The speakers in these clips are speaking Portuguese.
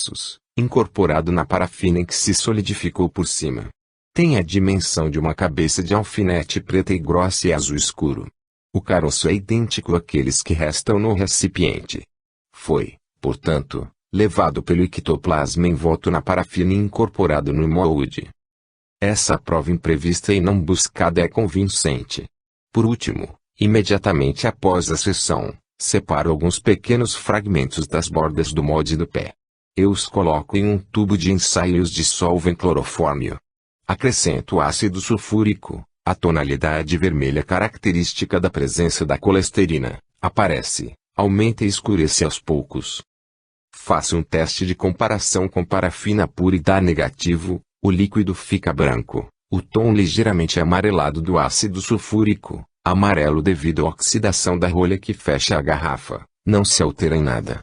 pedaços, incorporado na parafina em que se solidificou por cima. Tem a dimensão de uma cabeça de alfinete preta e grossa e azul escuro. O caroço é idêntico àqueles que restam no recipiente. Foi, portanto, levado pelo ectoplasma envolto na parafina e incorporado no molde. Essa prova imprevista e não buscada é convincente. Por último, imediatamente após a sessão, separo alguns pequenos fragmentos das bordas do molde do pé. Eu os coloco em um tubo de ensaio e os dissolvo em clorofórmio. Acrescento ácido sulfúrico, a tonalidade vermelha característica da presença da colesterina, aparece, aumenta e escurece aos poucos. Faço um teste de comparação com parafina pura e dá negativo, o líquido fica branco, o tom ligeiramente amarelado do ácido sulfúrico, amarelo devido à oxidação da rolha que fecha a garrafa, não se altera em nada.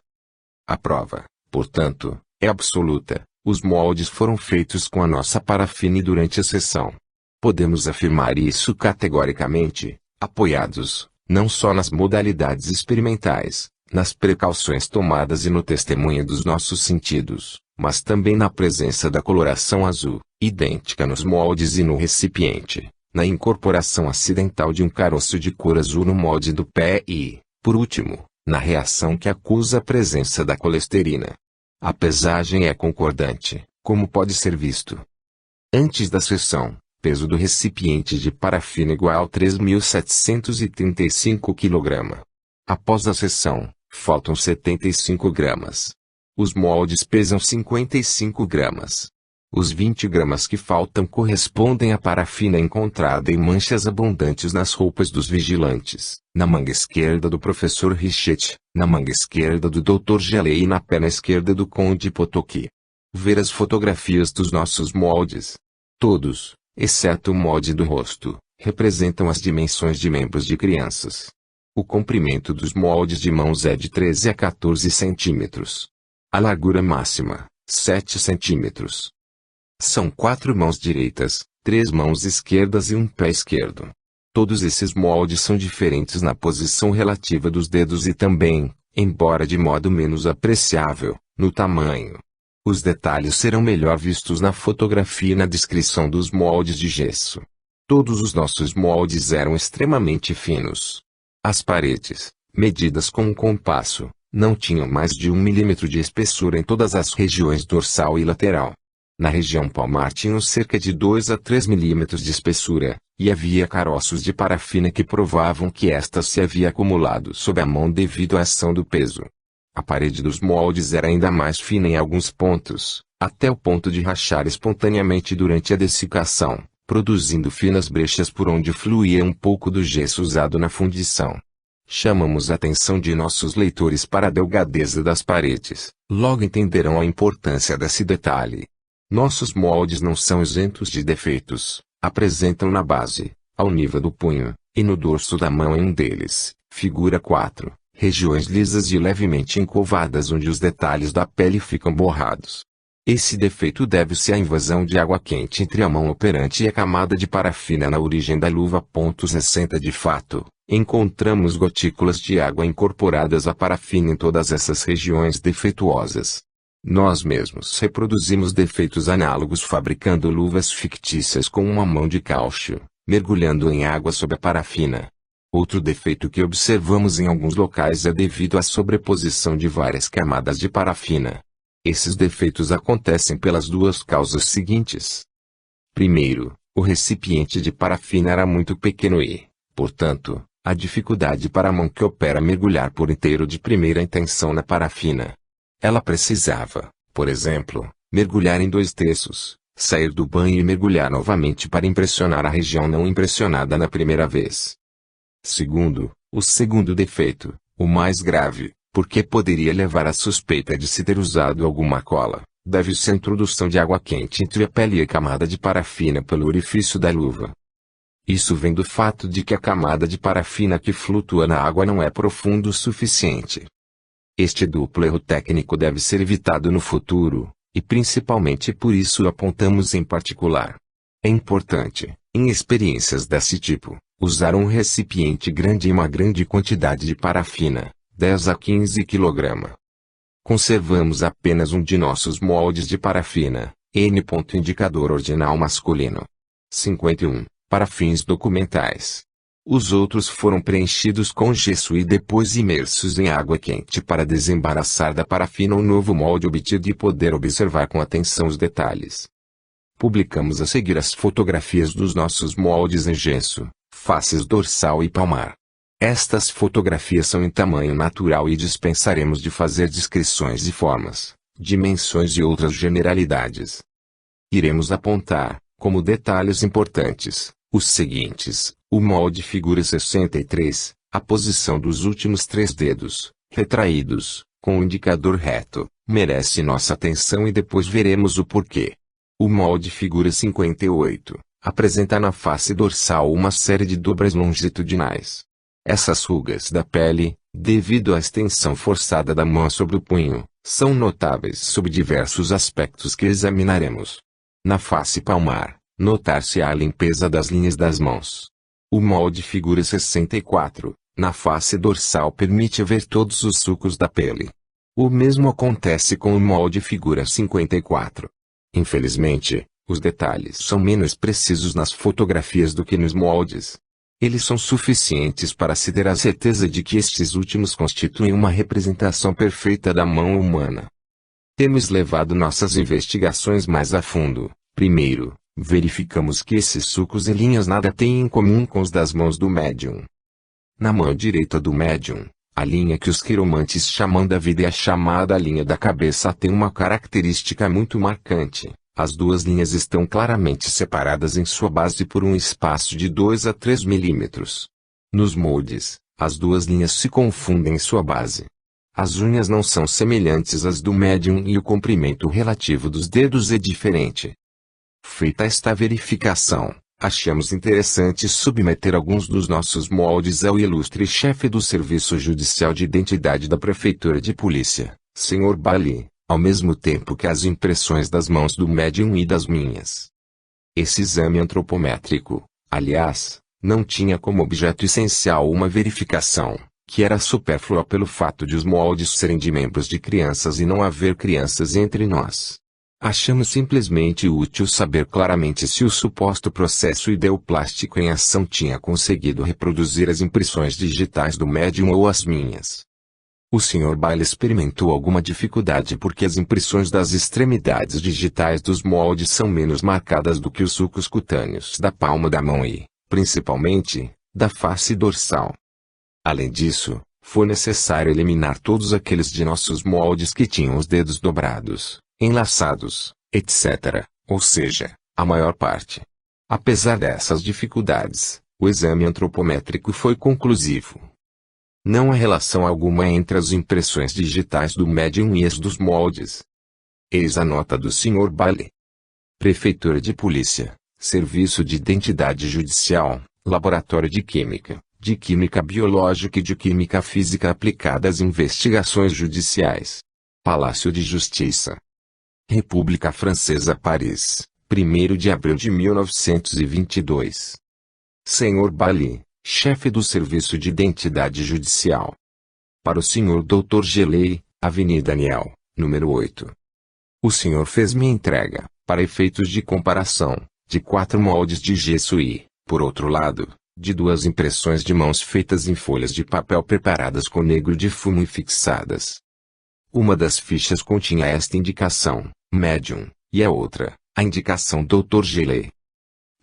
A prova, portanto, é absoluta. Os moldes foram feitos com a nossa parafina e durante a sessão. Podemos afirmar isso categoricamente, apoiados, não só nas modalidades experimentais, nas precauções tomadas e no testemunho dos nossos sentidos, mas também na presença da coloração azul, idêntica nos moldes e no recipiente, na incorporação acidental de um caroço de cor azul no molde do pé e, por último, na reação que acusa a presença da colesterina. A pesagem é concordante, como pode ser visto. Antes da sessão, peso do recipiente de parafina igual a 3.735 kg. Após a sessão, faltam 75 gramas. Os moldes pesam 55 gramas. Os 20 gramas que faltam correspondem à parafina encontrada em manchas abundantes nas roupas dos vigilantes, na manga esquerda do professor Richet, na manga esquerda do Dr. Gelei e na perna esquerda do Conde Potoki. Ver as fotografias dos nossos moldes. Todos, exceto o molde do rosto, representam as dimensões de membros de crianças. O comprimento dos moldes de mãos é de 13 a 14 centímetros. A largura máxima, 7 centímetros. São 4 mãos direitas, 3 mãos esquerdas e um pé esquerdo. Todos esses moldes são diferentes na posição relativa dos dedos e também, embora de modo menos apreciável, no tamanho. Os detalhes serão melhor vistos na fotografia e na descrição dos moldes de gesso. Todos os nossos moldes eram extremamente finos. As paredes, medidas com um compasso, não tinham mais de 1 milímetro de espessura em todas as regiões dorsal e lateral. Na região palmar tinham cerca de 2 a 3 milímetros de espessura, e havia caroços de parafina que provavam que esta se havia acumulado sob a mão devido à ação do peso. A parede dos moldes era ainda mais fina em alguns pontos, até o ponto de rachar espontaneamente durante a dessecação, produzindo finas brechas por onde fluía um pouco do gesso usado na fundição. Chamamos a atenção de nossos leitores para a delgadeza das paredes, logo entenderão a importância desse detalhe. Nossos moldes não são isentos de defeitos, apresentam na base, ao nível do punho, e no dorso da mão em um deles, figura 4, regiões lisas e levemente encovadas onde os detalhes da pele ficam borrados. Esse defeito deve-se à invasão de água quente entre a mão operante e a camada de parafina na origem da luva. 60 De fato, encontramos gotículas de água incorporadas à parafina em todas essas regiões defeituosas. Nós mesmos reproduzimos defeitos análogos fabricando luvas fictícias com uma mão de cálcio, mergulhando em água sob a parafina. Outro defeito que observamos em alguns locais é devido à sobreposição de várias camadas de parafina. Esses defeitos acontecem pelas duas causas seguintes. Primeiro, o recipiente de parafina era muito pequeno e, portanto, a dificuldade para a mão que opera mergulhar por inteiro de primeira intenção na parafina. Ela precisava, por exemplo, mergulhar em 2/3, sair do banho e mergulhar novamente para impressionar a região não impressionada na primeira vez. Segundo, o segundo defeito, o mais grave, porque poderia levar à suspeita de se ter usado alguma cola, deve-se à introdução de água quente entre a pele e a camada de parafina pelo orifício da luva. Isso vem do fato de que a camada de parafina que flutua na água não é profundo o suficiente. Este duplo erro técnico deve ser evitado no futuro, e principalmente por isso apontamos em particular. É importante, em experiências desse tipo, usar um recipiente grande e uma grande quantidade de parafina, 10 a 15 kg. Conservamos apenas um de nossos moldes de parafina, N. Indicador ordinal masculino. 51, para fins documentais. Os outros foram preenchidos com gesso e depois imersos em água quente para desembaraçar da parafina o novo molde obtido e poder observar com atenção os detalhes. Publicamos a seguir as fotografias dos nossos moldes em gesso, faces dorsal e palmar. Estas fotografias são em tamanho natural e dispensaremos de fazer descrições de formas, dimensões e outras generalidades. Iremos apontar, como detalhes importantes, os seguintes: o molde figura 63, a posição dos últimos 3 dedos, retraídos, com o indicador reto, merece nossa atenção e depois veremos o porquê. O molde figura 58, apresenta na face dorsal uma série de dobras longitudinais. Essas rugas da pele, devido à extensão forçada da mão sobre o punho, são notáveis sob diversos aspectos que examinaremos. Na face palmar, notar-se-á a limpeza das linhas das mãos. O molde figura 64, na face dorsal permite ver todos os sulcos da pele. O mesmo acontece com o molde figura 54. Infelizmente, os detalhes são menos precisos nas fotografias do que nos moldes. Eles são suficientes para se ter a certeza de que estes últimos constituem uma representação perfeita da mão humana. Temos levado nossas investigações mais a fundo. Primeiro, verificamos que esses sulcos e linhas nada têm em comum com os das mãos do médium. Na mão direita do médium, a linha que os quiromantes chamam da vida e a chamada linha da cabeça tem uma característica muito marcante. As duas linhas estão claramente separadas em sua base por um espaço de 2 a 3 milímetros. Nos moldes, as duas linhas se confundem em sua base. As unhas não são semelhantes às do médium e o comprimento relativo dos dedos é diferente. Feita esta verificação, achamos interessante submeter alguns dos nossos moldes ao ilustre chefe do Serviço Judicial de Identidade da Prefeitura de Polícia, Sr. Bali, ao mesmo tempo que as impressões das mãos do médium e das minhas. Esse exame antropométrico, aliás, não tinha como objeto essencial uma verificação, que era supérflua pelo fato de os moldes serem de membros de crianças e não haver crianças entre nós. Achamos simplesmente útil saber claramente se o suposto processo ideoplástico em ação tinha conseguido reproduzir as impressões digitais do médium ou as minhas. O Sr. Bailey experimentou alguma dificuldade porque as impressões das extremidades digitais dos moldes são menos marcadas do que os sulcos cutâneos da palma da mão e, principalmente, da face dorsal. Além disso, foi necessário eliminar todos aqueles de nossos moldes que tinham os dedos dobrados, enlaçados, etc., ou seja, a maior parte. Apesar dessas dificuldades, o exame antropométrico foi conclusivo. Não há relação alguma entre as impressões digitais do médium e as dos moldes. Eis a nota do Sr. Bailey. Prefeitura de Polícia, Serviço de Identidade Judicial, Laboratório de Química Biológica e de Química Física aplicada às investigações judiciais. Palácio de Justiça. República Francesa, Paris, 1º de abril de 1922. Sr. Bailey, chefe do Serviço de Identidade Judicial. Para o Sr. Dr. Gelei, Avenida Daniel, número 8. O senhor fez-me entrega, para efeitos de comparação, de 4 moldes de gesso e, por outro lado, de 2 impressões de mãos feitas em folhas de papel preparadas com negro de fumo e fixadas. Uma das fichas continha esta indicação, médium, e a outra, a indicação Dr. Gelei.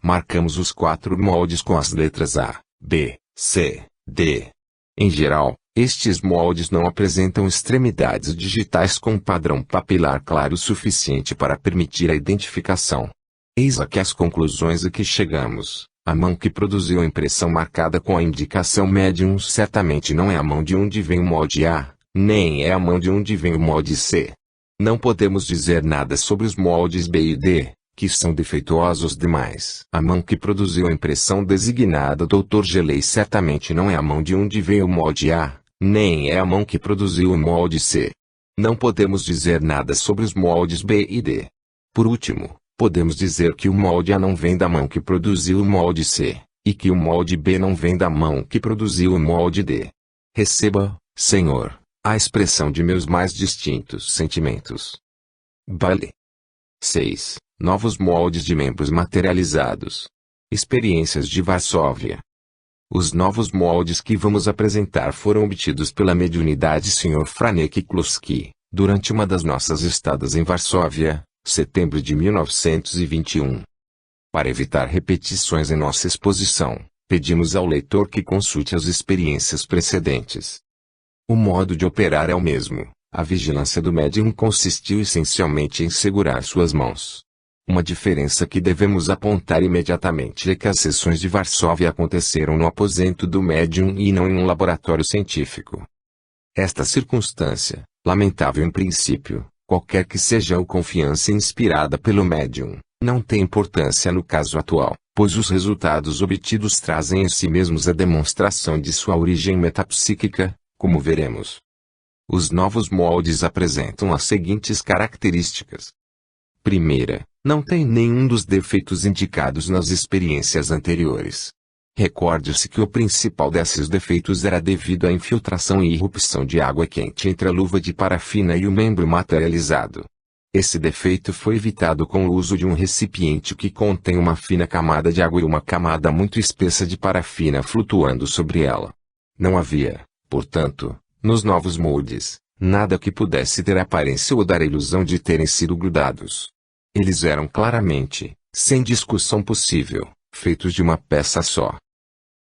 Marcamos os 4 moldes com as letras A, B, C, D. Em geral, estes moldes não apresentam extremidades digitais com padrão papilar claro o suficiente para permitir a identificação. Eis aqui as conclusões a que chegamos. A mão que produziu a impressão marcada com a indicação médium certamente não é a mão de onde vem o molde A, nem é a mão de onde vem o molde C. Não podemos dizer nada sobre os moldes B e D, que são defeituosos demais. A mão que produziu a impressão designada Dr. Gelei certamente não é a mão de onde vem o molde A, nem é a mão que produziu o molde C. Não podemos dizer nada sobre os moldes B e D. Por último, podemos dizer que o molde A não vem da mão que produziu o molde C, e que o molde B não vem da mão que produziu o molde D. Receba, senhor, A expressão de meus mais distintos sentimentos. Bale. 6. Novos moldes de membros materializados. Experiências de Varsóvia. Os novos moldes que vamos apresentar foram obtidos pela mediunidade Sr. Franek Kluski, durante uma das nossas estadas em Varsóvia, setembro de 1921. Para evitar repetições em nossa exposição, pedimos ao leitor que consulte as experiências precedentes. O modo de operar é o mesmo. A vigilância do médium consistiu essencialmente em segurar suas mãos. Uma diferença que devemos apontar imediatamente é que as sessões de Varsóvia aconteceram no aposento do médium e não em um laboratório científico. Esta circunstância, lamentável em princípio, qualquer que seja a confiança inspirada pelo médium, não tem importância no caso atual, pois os resultados obtidos trazem em si mesmos a demonstração de sua origem metapsíquica, como veremos. Os novos moldes apresentam as seguintes características. Primeira, não tem nenhum dos defeitos indicados nas experiências anteriores. Recorde-se que o principal desses defeitos era devido à infiltração e irrupção de água quente entre a luva de parafina e o membro materializado. Esse defeito foi evitado com o uso de um recipiente que contém uma fina camada de água e uma camada muito espessa de parafina flutuando sobre ela. Não havia, portanto, nos novos moldes, nada que pudesse ter aparência ou dar a ilusão de terem sido grudados. Eles eram claramente, sem discussão possível, feitos de uma peça só.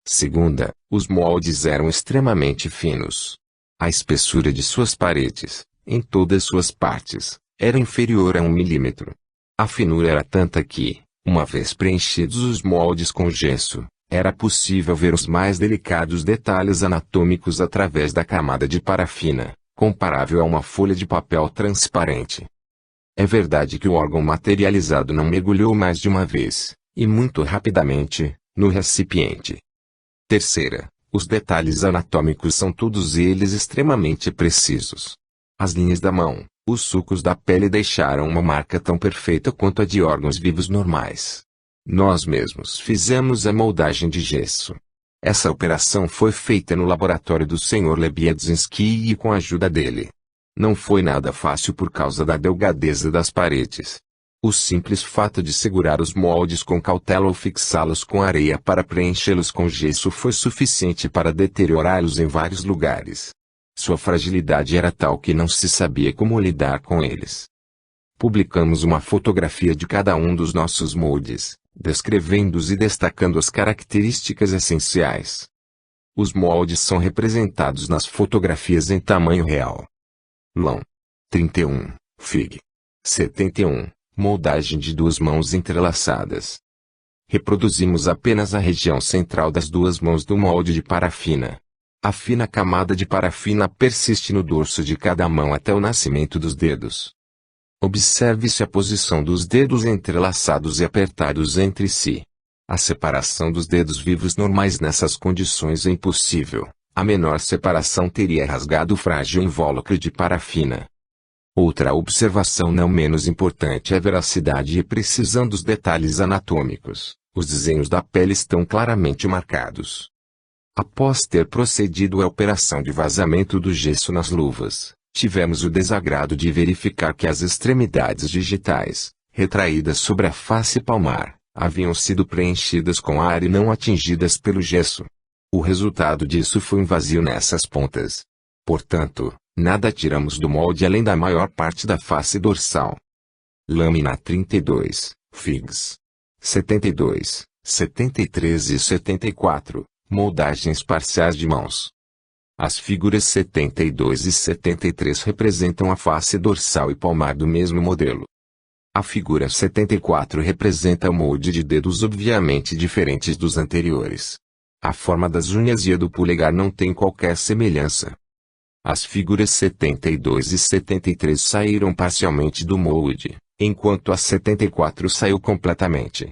Segunda, os moldes eram extremamente finos. A espessura de suas paredes, em todas suas partes, era inferior a 1 milímetro. A finura era tanta que, uma vez preenchidos os moldes com gesso, era possível ver os mais delicados detalhes anatômicos através da camada de parafina, comparável a uma folha de papel transparente. É verdade que o órgão materializado não mergulhou mais de uma vez, e muito rapidamente, no recipiente. Terceira, os detalhes anatômicos são todos eles extremamente precisos. As linhas da mão, os sulcos da pele deixaram uma marca tão perfeita quanto a de órgãos vivos normais. Nós mesmos fizemos a moldagem de gesso. Essa operação foi feita no laboratório do Sr. Lebiedzinski e com a ajuda dele. Não foi nada fácil por causa da delgadeza das paredes. O simples fato de segurar os moldes com cautela ou fixá-los com areia para preenchê-los com gesso foi suficiente para deteriorá-los em vários lugares. Sua fragilidade era tal que não se sabia como lidar com eles. Publicamos uma fotografia de cada um dos nossos moldes, descrevendo-os e destacando as características essenciais. Os moldes são representados nas fotografias em tamanho real. Lão. 31, Fig. 71, moldagem de 2 mãos entrelaçadas. Reproduzimos apenas a região central das 2 mãos do molde de parafina. A fina camada de parafina persiste no dorso de cada mão até o nascimento dos dedos. Observe-se a posição dos dedos entrelaçados e apertados entre si. A separação dos dedos vivos normais nessas condições é impossível. A menor separação teria rasgado o frágil invólucro de parafina. Outra observação não menos importante é a veracidade e precisão dos detalhes anatômicos. Os desenhos da pele estão claramente marcados. Após ter procedido à operação de vazamento do gesso nas luvas, tivemos o desagrado de verificar que as extremidades digitais, retraídas sobre a face palmar, haviam sido preenchidas com ar e não atingidas pelo gesso. O resultado disso foi um vazio nessas pontas. Portanto, nada tiramos do molde além da maior parte da face dorsal. Lâmina 32, Figs. 72, 73 e 74, moldagens parciais de mãos. As figuras 72 e 73 representam a face dorsal e palmar do mesmo modelo. A figura 74 representa o molde de dedos obviamente diferentes dos anteriores. A forma das unhas e a do polegar não tem qualquer semelhança. As figuras 72 e 73 saíram parcialmente do molde, enquanto a 74 saiu completamente.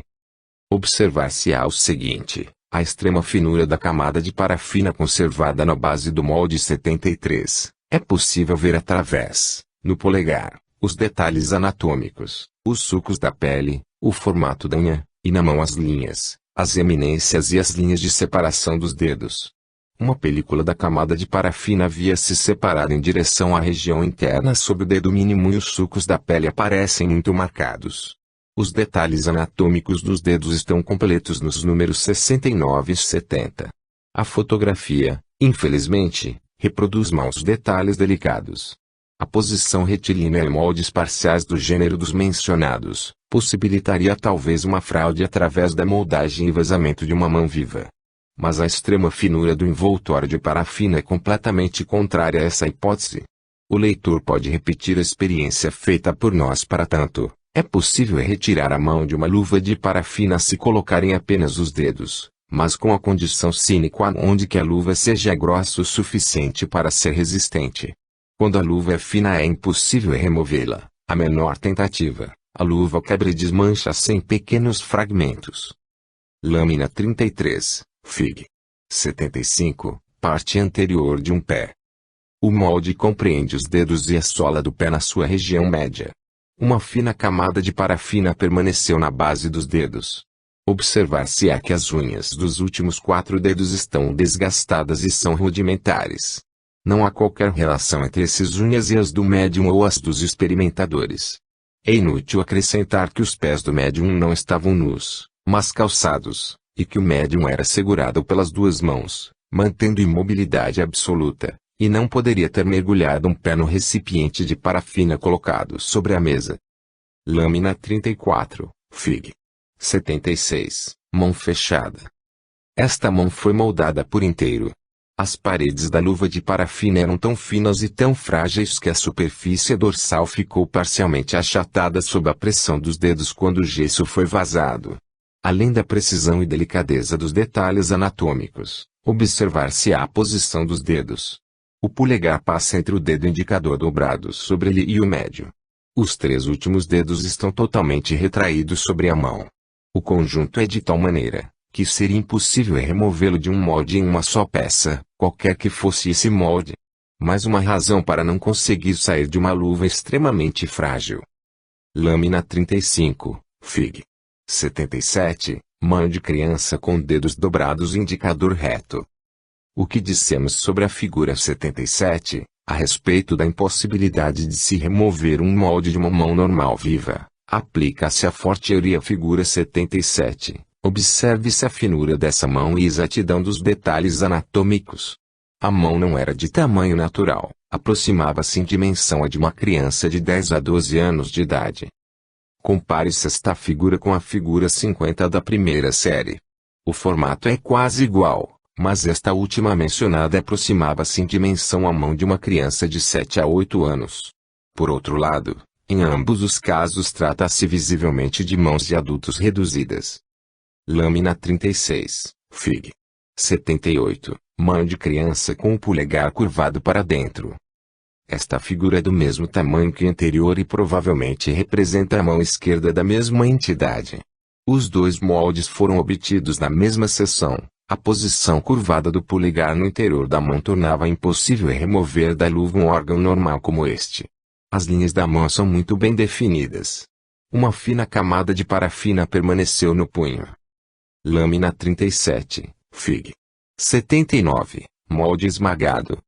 Observar-se-á o seguinte: a extrema finura da camada de parafina conservada na base do molde 73, é possível ver através, no polegar, os detalhes anatômicos, os sulcos da pele, o formato da unha, e na mão as linhas, as eminências e as linhas de separação dos dedos. Uma película da camada de parafina havia se separado em direção à região interna sob o dedo mínimo e os sulcos da pele aparecem muito marcados. Os detalhes anatômicos dos dedos estão completos nos números 69 e 70. A fotografia, infelizmente, reproduz mal os detalhes delicados. A posição retilínea e moldes parciais do gênero dos mencionados, possibilitaria talvez uma fraude através da moldagem e vazamento de uma mão viva. Mas a extrema finura do envoltório de parafina é completamente contrária a essa hipótese. O leitor pode repetir a experiência feita por nós para tanto. É possível retirar a mão de uma luva de parafina se colocarem apenas os dedos, mas com a condição sine qua non de que a luva seja grossa o suficiente para ser resistente. Quando a luva é fina é impossível removê-la. A menor tentativa, a luva quebra e desmancha-se em pequenos fragmentos. Lâmina 33, Fig. 75, parte anterior de um pé. O molde compreende os dedos e a sola do pé na sua região média. Uma fina camada de parafina permaneceu na base dos dedos. Observar-se-á que as unhas dos últimos 4 dedos estão desgastadas e são rudimentares. Não há qualquer relação entre essas unhas e as do médium ou as dos experimentadores. É inútil acrescentar que os pés do médium não estavam nus, mas calçados, e que o médium era segurado pelas 2 mãos, mantendo imobilidade absoluta, e não poderia ter mergulhado um pé no recipiente de parafina colocado sobre a mesa. Lâmina 34, Fig. 76, mão fechada. Esta mão foi moldada por inteiro. As paredes da luva de parafina eram tão finas e tão frágeis que a superfície dorsal ficou parcialmente achatada sob a pressão dos dedos quando o gesso foi vazado. Além da precisão e delicadeza dos detalhes anatômicos, observar-se-á a posição dos dedos. O polegar passa entre o dedo indicador dobrado sobre ele e o médio. Os 3 últimos dedos estão totalmente retraídos sobre a mão. O conjunto é de tal maneira que seria impossível removê-lo de um molde em uma só peça, qualquer que fosse esse molde. Mais uma razão para não conseguir sair de uma luva extremamente frágil. Lâmina 35, Fig. 77, mão de criança com dedos dobrados e indicador reto. O que dissemos sobre a figura 77, a respeito da impossibilidade de se remover um molde de uma mão normal viva, aplica-se à fortiori à figura 77. Observe-se a finura dessa mão e exatidão dos detalhes anatômicos. A mão não era de tamanho natural, aproximava-se em dimensão a de uma criança de 10 a 12 anos de idade. Compare-se esta figura com a figura 50 da primeira série. O formato é quase igual, mas esta última mencionada aproximava-se em dimensão à mão de uma criança de 7 a 8 anos. Por outro lado, em ambos os casos trata-se visivelmente de mãos de adultos reduzidas. Lâmina 36, Fig. 78, mão de criança com o polegar curvado para dentro. Esta figura é do mesmo tamanho que a anterior e provavelmente representa a mão esquerda da mesma entidade. Os 2 moldes foram obtidos na mesma seção. A posição curvada do polegar no interior da mão tornava impossível remover da luva um órgão normal como este. As linhas da mão são muito bem definidas. Uma fina camada de parafina permaneceu no punho. Lâmina 37, Fig. 79, molde esmagado.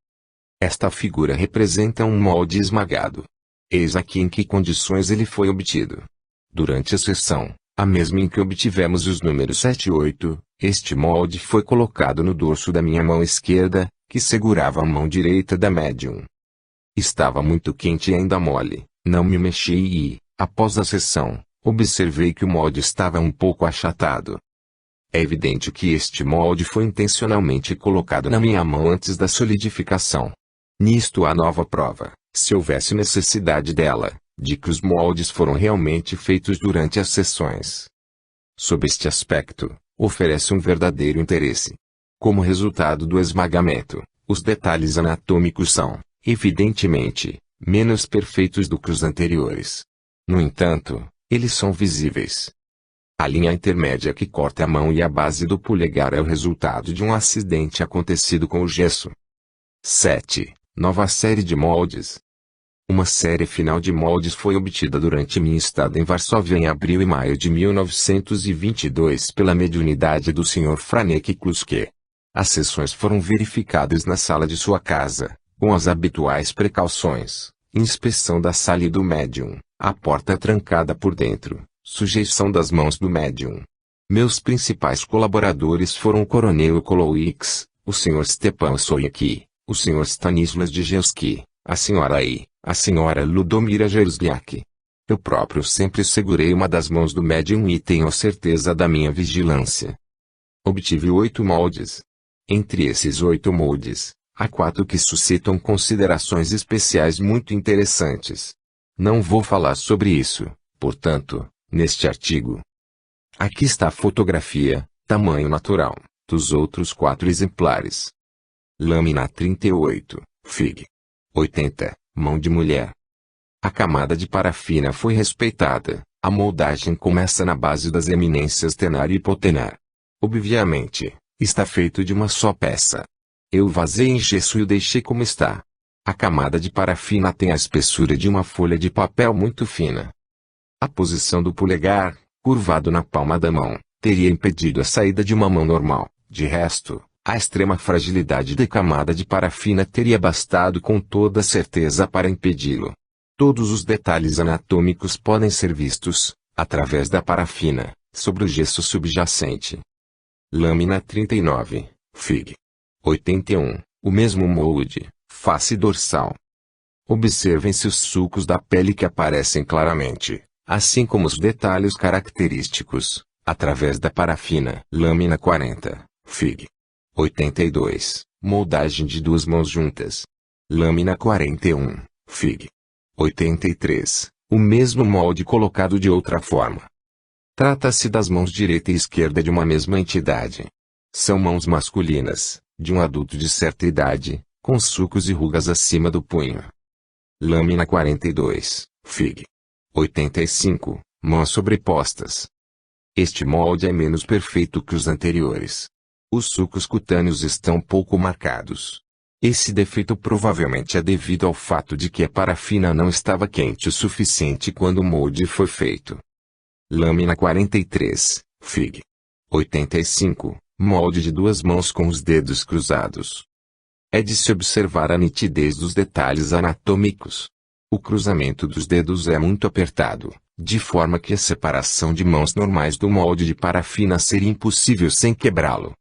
Esta figura representa um molde esmagado. Eis aqui em que condições ele foi obtido. Durante a sessão, a mesma em que obtivemos os números 7 e 8, este molde foi colocado no dorso da minha mão esquerda, que segurava a mão direita da médium. Estava muito quente e ainda mole, não me mexi e, após a sessão, observei que o molde estava um pouco achatado. É evidente que este molde foi intencionalmente colocado na minha mão antes da solidificação. Nisto há nova prova, se houvesse necessidade dela, de que os moldes foram realmente feitos durante as sessões. Sob este aspecto, oferece um verdadeiro interesse. Como resultado do esmagamento, os detalhes anatômicos são, evidentemente, menos perfeitos do que os anteriores. No entanto, eles são visíveis. A linha intermédia que corta a mão e a base do polegar é o resultado de um acidente acontecido com o gesso. 7. Nova série de moldes. Uma série final de moldes foi obtida durante minha estada em Varsóvia em abril e maio de 1922 pela mediunidade do Sr. Franek Kluske. As sessões foram verificadas na sala de sua casa, com as habituais precauções, inspeção da sala e do médium, a porta trancada por dentro, sujeição das mãos do médium. Meus principais colaboradores foram o coronel Kolowicz, o Sr. Stepan Soyecki, o Sr. Stanislas Djelski, a Sra. I, a Sra. Ludomira Jerzliak. Eu próprio sempre segurei uma das mãos do médium e tenho certeza da minha vigilância. Obtive 8 moldes. Entre esses 8 moldes, há 4 que suscitam considerações especiais muito interessantes. Não vou falar sobre isso, portanto, neste artigo. Aqui está a fotografia, tamanho natural, dos outros 4 exemplares. Lâmina 38, Fig. 80, mão de mulher. A camada de parafina foi respeitada, a moldagem começa na base das eminências tenar e hipotenar. Obviamente, está feito de uma só peça. Eu vazei em gesso e o deixei como está. A camada de parafina tem a espessura de uma folha de papel muito fina. A posição do polegar, curvado na palma da mão, teria impedido a saída de uma mão normal. De resto, a extrema fragilidade da camada de parafina teria bastado com toda certeza para impedi-lo. Todos os detalhes anatômicos podem ser vistos, através da parafina, sobre o gesso subjacente. Lâmina 39, Fig. 81, o mesmo molde, face dorsal. Observem-se os sulcos da pele que aparecem claramente, assim como os detalhes característicos, através da parafina. Lâmina 40, Fig. 82, moldagem de 2 mãos juntas. Lâmina 41, Fig. 83, o mesmo molde colocado de outra forma. Trata-se das mãos direita e esquerda de uma mesma entidade. São mãos masculinas, de um adulto de certa idade, com sulcos e rugas acima do punho. Lâmina 42, Fig. 85, mãos sobrepostas. Este molde é menos perfeito que os anteriores. Os sulcos cutâneos estão pouco marcados. Esse defeito provavelmente é devido ao fato de que a parafina não estava quente o suficiente quando o molde foi feito. Lâmina 43, Fig. 85, molde de 2 mãos com os dedos cruzados. É de se observar a nitidez dos detalhes anatômicos. O cruzamento dos dedos é muito apertado, de forma que a separação de mãos normais do molde de parafina seria impossível sem quebrá-lo.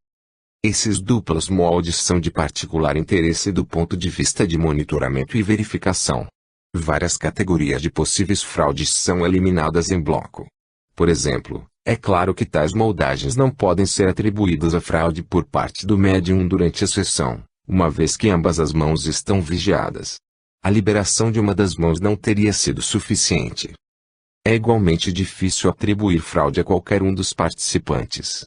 Esses duplos moldes são de particular interesse do ponto de vista de monitoramento e verificação. Várias categorias de possíveis fraudes são eliminadas em bloco. Por exemplo, é claro que tais moldagens não podem ser atribuídas a fraude por parte do médium durante a sessão, uma vez que ambas as mãos estão vigiadas. A liberação de uma das mãos não teria sido suficiente. É igualmente difícil atribuir fraude a qualquer um dos participantes.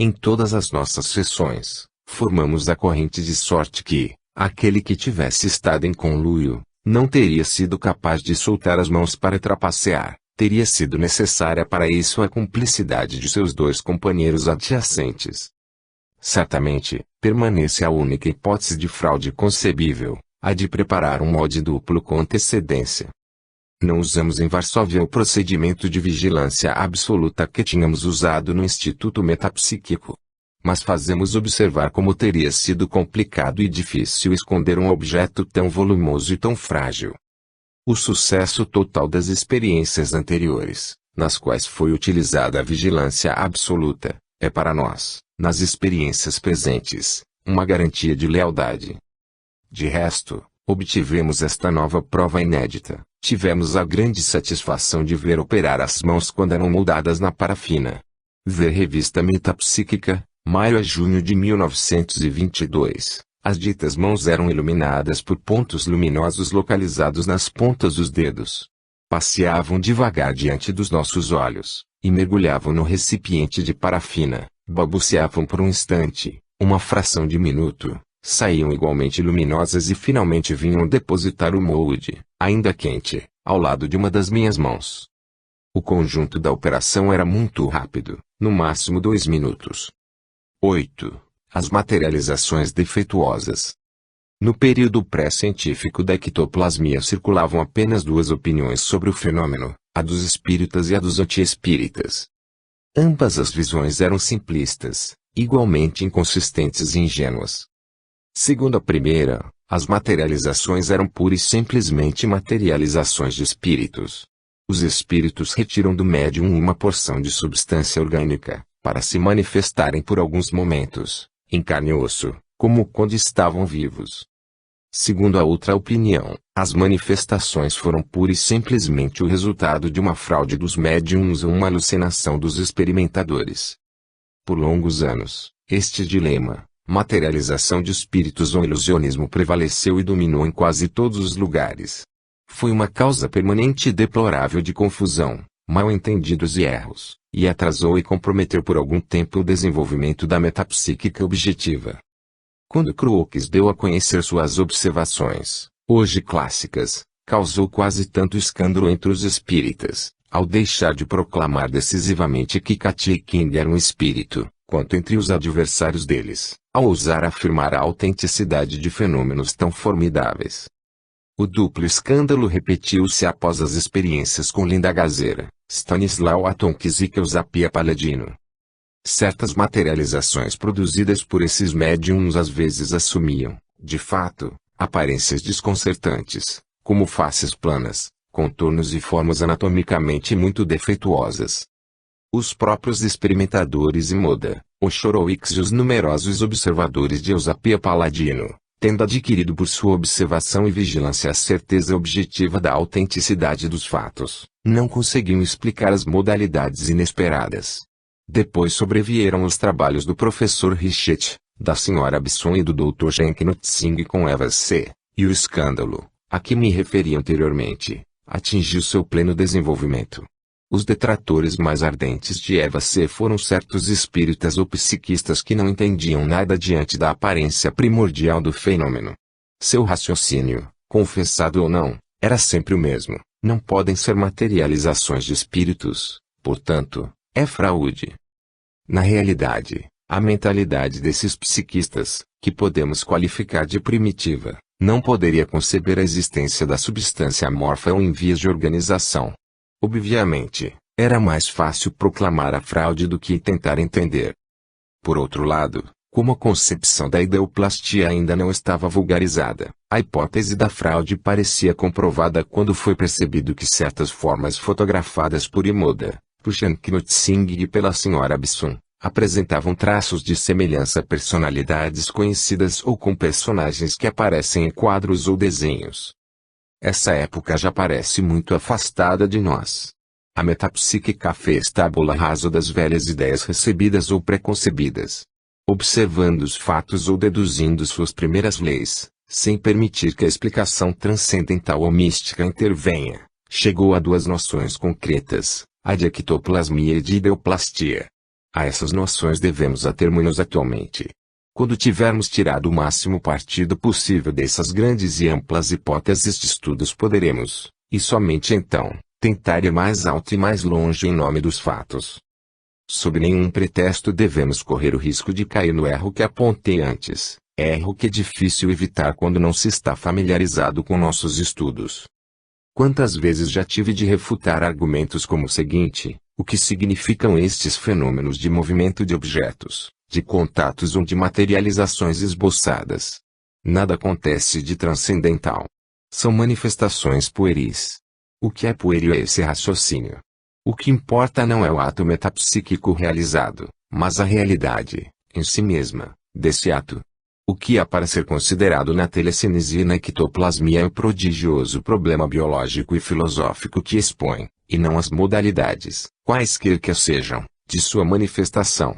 Em todas as nossas sessões, formamos a corrente de sorte que, aquele que tivesse estado em conluio, não teria sido capaz de soltar as mãos para trapacear, teria sido necessária para isso a cumplicidade de seus 2 companheiros adjacentes. Certamente, permanece a única hipótese de fraude concebível, a de preparar um molde duplo com antecedência. Não usamos em Varsóvia o procedimento de vigilância absoluta que tínhamos usado no Instituto Metapsíquico. Mas fazemos observar como teria sido complicado e difícil esconder um objeto tão volumoso e tão frágil. O sucesso total das experiências anteriores, nas quais foi utilizada a vigilância absoluta, é para nós, nas experiências presentes, uma garantia de lealdade. De resto, obtivemos esta nova prova inédita. Tivemos a grande satisfação de ver operar as mãos quando eram moldadas na parafina. Ver Revista Metapsíquica, maio a junho de 1922. As ditas mãos eram iluminadas por pontos luminosos localizados nas pontas dos dedos. Passeavam devagar diante dos nossos olhos, e mergulhavam no recipiente de parafina, balbuciavam por um instante, uma fração de minuto, saíam igualmente luminosas e finalmente vinham depositar o molde, ainda quente, ao lado de uma das minhas mãos. O conjunto da operação era muito rápido, no máximo 2 minutos. 8. As materializações defeituosas. No período pré-científico da ectoplasmia circulavam apenas 2 opiniões sobre o fenômeno, a dos espíritas e a dos anti-espíritas. Ambas as visões eram simplistas, igualmente inconsistentes e ingênuas. Segundo a primeira, as materializações eram pura e simplesmente materializações de espíritos. Os espíritos retiram do médium uma porção de substância orgânica, para se manifestarem por alguns momentos, em carne e osso, como quando estavam vivos. Segundo a outra opinião, as manifestações foram pura e simplesmente o resultado de uma fraude dos médiums ou uma alucinação dos experimentadores. Por longos anos, este dilema, materialização de espíritos ou ilusionismo, prevaleceu e dominou em quase todos os lugares. Foi uma causa permanente e deplorável de confusão, mal-entendidos e erros, e atrasou e comprometeu por algum tempo o desenvolvimento da metapsíquica objetiva. Quando Crookes deu a conhecer suas observações, hoje clássicas, causou quase tanto escândalo entre os espíritas, ao deixar de proclamar decisivamente que Katia King era um espírito, quanto entre os adversários deles, ao ousar afirmar a autenticidade de fenômenos tão formidáveis. O duplo escândalo repetiu-se após as experiências com Linda Gazera, Stanislau Atomkis e Eusapia Palladino. Certas materializações produzidas por esses médiums às vezes assumiam, de fato, aparências desconcertantes, como faces planas, contornos e formas anatomicamente muito defeituosas. Os próprios experimentadores e Moda, Oshorowicz e os numerosos observadores de Eusapia Palladino, tendo adquirido por sua observação e vigilância a certeza objetiva da autenticidade dos fatos, não conseguiam explicar as modalidades inesperadas. Depois sobrevieram os trabalhos do professor Richet, da Sra. Bisson e do Dr. Jenknut Singh com Eva C., e o escândalo, a que me referi anteriormente, atingiu seu pleno desenvolvimento. Os detratores mais ardentes de Eva C. foram certos espíritas ou psiquistas que não entendiam nada diante da aparência primordial do fenômeno. Seu raciocínio, confessado ou não, era sempre o mesmo: não podem ser materializações de espíritos, portanto, é fraude. Na realidade, a mentalidade desses psiquistas, que podemos qualificar de primitiva, não poderia conceber a existência da substância amorfa ou em vias de organização. Obviamente, era mais fácil proclamar a fraude do que tentar entender. Por outro lado, como a concepção da ideoplastia ainda não estava vulgarizada, a hipótese da fraude parecia comprovada quando foi percebido que certas formas fotografadas por Imoda, por Jenknut Singh e pela Sra. Bisson, apresentavam traços de semelhança a personalidades conhecidas ou com personagens que aparecem em quadros ou desenhos. Essa época já parece muito afastada de nós. A metapsíquica fez tábula rasa das velhas ideias recebidas ou preconcebidas. Observando os fatos ou deduzindo suas primeiras leis, sem permitir que a explicação transcendental ou mística intervenha, chegou a duas noções concretas, a de ectoplasmia e de ideoplastia. A essas noções devemos ater-nos atualmente. Quando tivermos tirado o máximo partido possível dessas grandes e amplas hipóteses de estudos, poderemos, e somente então, tentar ir mais alto e mais longe em nome dos fatos. Sob nenhum pretexto devemos correr o risco de cair no erro que apontei antes, erro que é difícil evitar quando não se está familiarizado com nossos estudos. Quantas vezes já tive de refutar argumentos como o seguinte: o que significam estes fenômenos de movimento de objetos, de contatos ou de materializações esboçadas? Nada acontece de transcendental. São manifestações pueris. O que é pueril é esse raciocínio. O que importa não é o ato metapsíquico realizado, mas a realidade, em si mesma, desse ato. O que há para ser considerado na telecinese e na ectoplasmia é o prodigioso problema biológico e filosófico que expõe, e não as modalidades, quaisquer que sejam, de sua manifestação.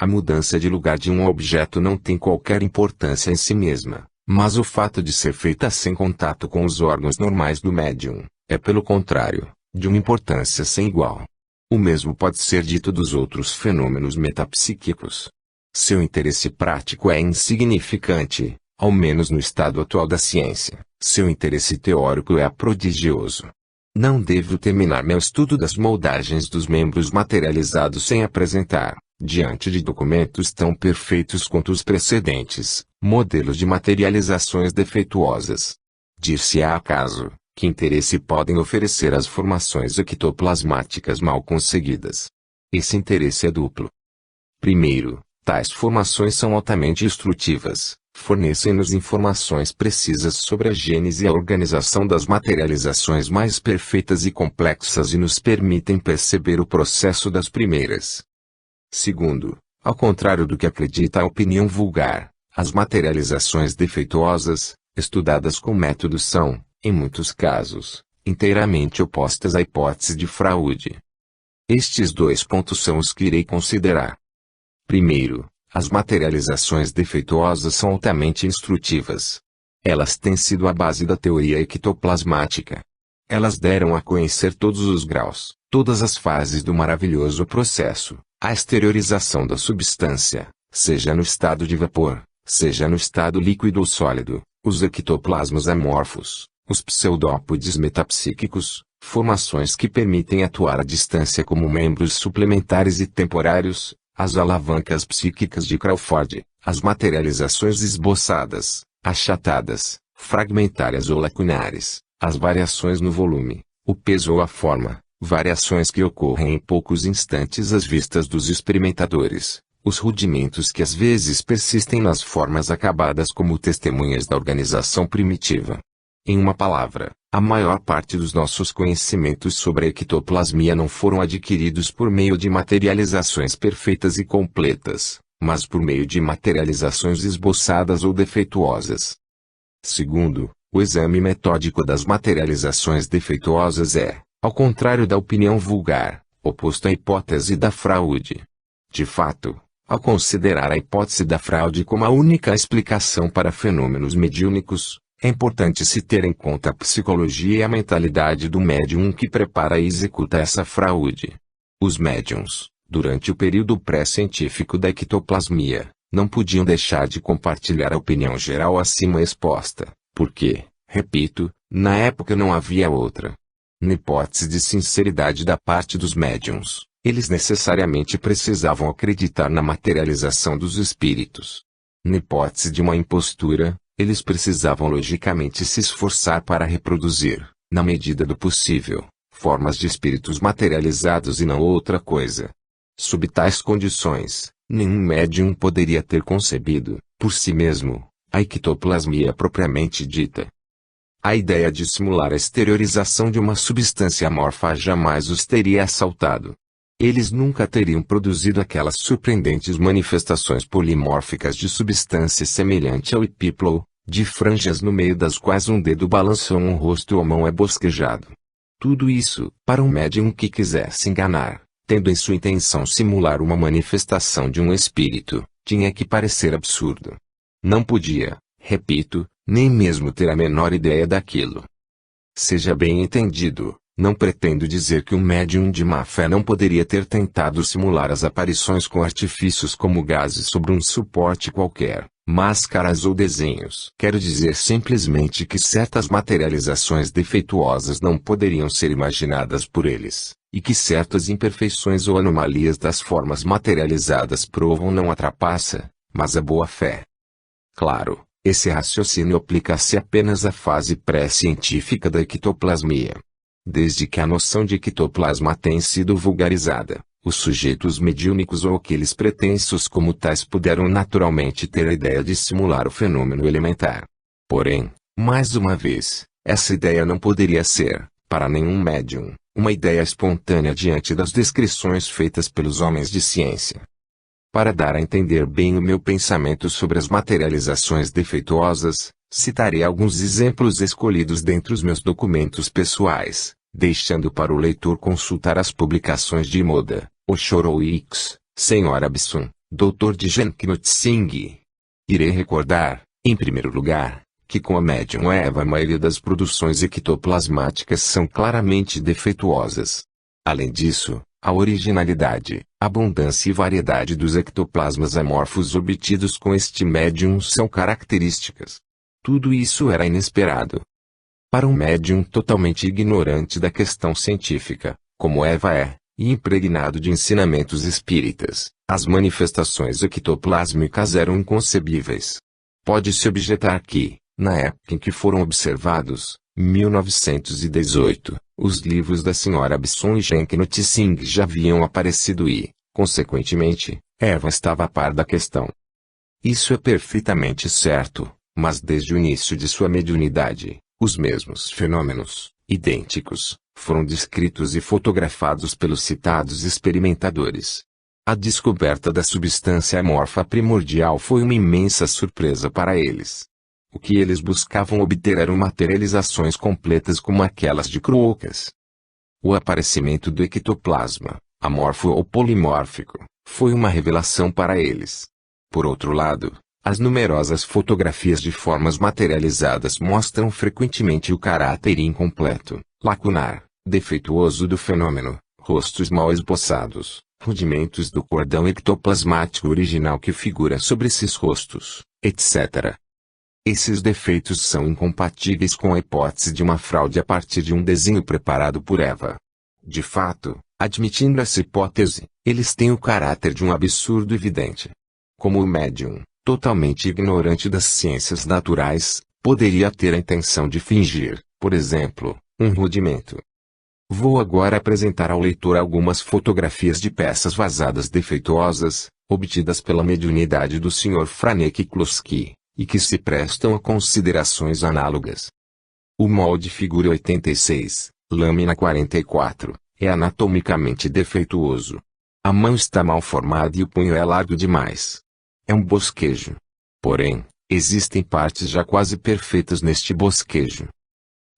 A mudança de lugar de um objeto não tem qualquer importância em si mesma, mas o fato de ser feita sem contato com os órgãos normais do médium, é pelo contrário, de uma importância sem igual. O mesmo pode ser dito dos outros fenômenos metapsíquicos. Seu interesse prático é insignificante, ao menos no estado atual da ciência. Seu interesse teórico é prodigioso. Não devo terminar meu estudo das moldagens dos membros materializados sem apresentar, diante de documentos tão perfeitos quanto os precedentes, modelos de materializações defeituosas. Dir-se-á acaso, que interesse podem oferecer as formações ectoplasmáticas mal conseguidas? Esse interesse é duplo. Primeiro, Tais formações são altamente instrutivas, fornecem-nos informações precisas sobre a gênese e a organização das materializações mais perfeitas e complexas e nos permitem perceber o processo das primeiras. Segundo, ao contrário do que acredita a opinião vulgar, as materializações defeituosas, estudadas com método são, em muitos casos, inteiramente opostas à hipótese de fraude. Estes dois pontos são os que irei considerar. Primeiro, as materializações defeituosas são altamente instrutivas. Elas têm sido a base da teoria ectoplasmática. Elas deram a conhecer todos os graus, todas as fases do maravilhoso processo, a exteriorização da substância, seja no estado de vapor, seja no estado líquido ou sólido, os ectoplasmas amorfos, os pseudópodes metapsíquicos, formações que permitem atuar à distância como membros suplementares e temporários, as alavancas psíquicas de Crawford, as materializações esboçadas, achatadas, fragmentárias ou lacunares, as variações no volume, o peso ou a forma, variações que ocorrem em poucos instantes às vistas dos experimentadores, os rudimentos que às vezes persistem nas formas acabadas como testemunhas da organização primitiva. Em uma palavra, a maior parte dos nossos conhecimentos sobre a ectoplasmia não foram adquiridos por meio de materializações perfeitas e completas, mas por meio de materializações esboçadas ou defeituosas. Segundo, o exame metódico das materializações defeituosas é, ao contrário da opinião vulgar, oposto à hipótese da fraude. De fato, ao considerar a hipótese da fraude como a única explicação para fenômenos mediúnicos, é importante se ter em conta a psicologia e a mentalidade do médium que prepara e executa essa fraude. Os médiums, durante o período pré-científico da ectoplasmia, não podiam deixar de compartilhar a opinião geral acima exposta, porque, repito, na época não havia outra. Na hipótese de sinceridade da parte dos médiums, eles necessariamente precisavam acreditar na materialização dos espíritos. Na hipótese de uma impostura, eles precisavam logicamente se esforçar para reproduzir, na medida do possível, formas de espíritos materializados e não outra coisa. Sob tais condições, nenhum médium poderia ter concebido, por si mesmo, a ectoplasmia propriamente dita. A ideia de simular a exteriorização de uma substância amorfa jamais os teria assaltado. Eles nunca teriam produzido aquelas surpreendentes manifestações polimórficas de substância semelhante ao epíplo, de franjas no meio das quais um dedo balançou um rosto ou mão é bosquejado. Tudo isso, para um médium que quisesse enganar, tendo em sua intenção simular uma manifestação de um espírito, tinha que parecer absurdo. Não podia, repito, nem mesmo ter a menor ideia daquilo. Seja bem entendido, não pretendo dizer que um médium de má fé não poderia ter tentado simular as aparições com artifícios como gases sobre um suporte qualquer, máscaras ou desenhos. Quero dizer simplesmente que certas materializações defeituosas não poderiam ser imaginadas por eles, e que certas imperfeições ou anomalias das formas materializadas provam não a trapaça, mas a boa fé. Claro, esse raciocínio aplica-se apenas à fase pré-científica da ectoplasmia. Desde que a noção de ectoplasma tem sido vulgarizada, os sujeitos mediúnicos ou aqueles pretensos como tais puderam naturalmente ter a ideia de simular o fenômeno elementar. Porém, mais uma vez, essa ideia não poderia ser, para nenhum médium, uma ideia espontânea diante das descrições feitas pelos homens de ciência. Para dar a entender bem o meu pensamento sobre as materializações defeituosas, citarei alguns exemplos escolhidos dentre os meus documentos pessoais, deixando para o leitor consultar as publicações de Moda, Oshorovix, Sr. Absun, Dr. Dijen Knut Singh. Irei recordar, em primeiro lugar, que com a médium Eva a maioria das produções ectoplasmáticas são claramente defeituosas. Além disso, a originalidade, abundância e variedade dos ectoplasmas amorfos obtidos com este médium são características. Tudo isso era inesperado. Para um médium totalmente ignorante da questão científica, como Eva é, e impregnado de ensinamentos espíritas, as manifestações ectoplásmicas eram inconcebíveis. Pode-se objetar que, na época em que foram observados, 1918, os livros da Sra. Absun e Jenknut Singh já haviam aparecido e, consequentemente, Eva estava a par da questão. Isso é perfeitamente certo, mas desde o início de sua mediunidade, os mesmos fenômenos, idênticos, foram descritos e fotografados pelos citados experimentadores. A descoberta da substância amorfa primordial foi uma imensa surpresa para eles. O que eles buscavam obter eram materializações completas como aquelas de Croocas. O aparecimento do ectoplasma, amorfo ou polimórfico, foi uma revelação para eles. Por outro lado, as numerosas fotografias de formas materializadas mostram frequentemente o caráter incompleto, lacunar, defeituoso do fenômeno, rostos mal esboçados, rudimentos do cordão ectoplasmático original que figura sobre esses rostos, etc. Esses defeitos são incompatíveis com a hipótese de uma fraude a partir de um desenho preparado por Eva. De fato, admitindo essa hipótese, eles têm o caráter de um absurdo evidente. Como o médium, totalmente ignorante das ciências naturais, poderia ter a intenção de fingir, por exemplo, um rudimento. Vou agora apresentar ao leitor algumas fotografias de peças vazadas defeituosas, obtidas pela mediunidade do Sr. Franek Kloski, e que se prestam a considerações análogas. O molde figura 86, lâmina 44, é anatomicamente defeituoso. A mão está mal formada e o punho é largo demais. É um bosquejo. Porém, existem partes já quase perfeitas neste bosquejo.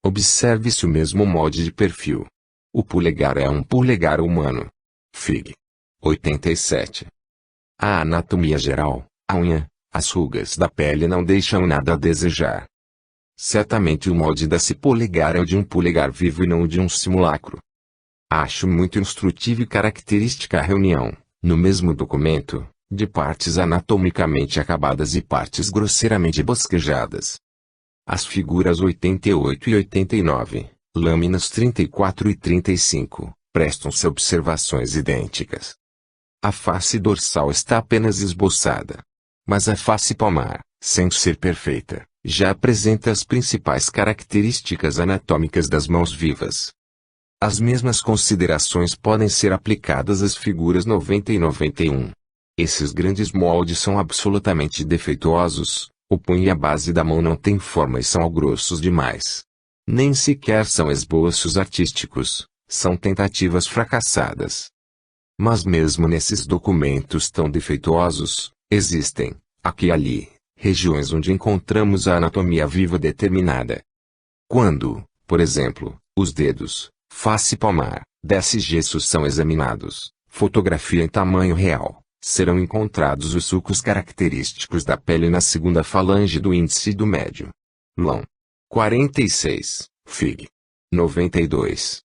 Observe-se o mesmo molde de perfil. O polegar é um polegar humano. Fig. 87. A anatomia geral, a unha, as rugas da pele não deixam nada a desejar. Certamente o molde desse polegar é o de um polegar vivo e não o de um simulacro. Acho muito instrutiva e característica a reunião, no mesmo documento, de partes anatomicamente acabadas e partes grosseiramente bosquejadas. As figuras 88 e 89, lâminas 34 e 35, prestam-se observações idênticas. A face dorsal está apenas esboçada. Mas a face palmar, sem ser perfeita, já apresenta as principais características anatômicas das mãos vivas. As mesmas considerações podem ser aplicadas às figuras 90 e 91. Esses grandes moldes são absolutamente defeituosos, o punho e a base da mão não têm forma e são grossos demais. Nem sequer são esboços artísticos, são tentativas fracassadas. Mas mesmo nesses documentos tão defeituosos, existem, aqui e ali, regiões onde encontramos a anatomia viva determinada. Quando, por exemplo, os dedos, face palmar, desses gessos são examinados, fotografia em tamanho real, serão encontrados os sulcos característicos da pele na segunda falange do índice e do médio. Lão. 46, Fig. 92.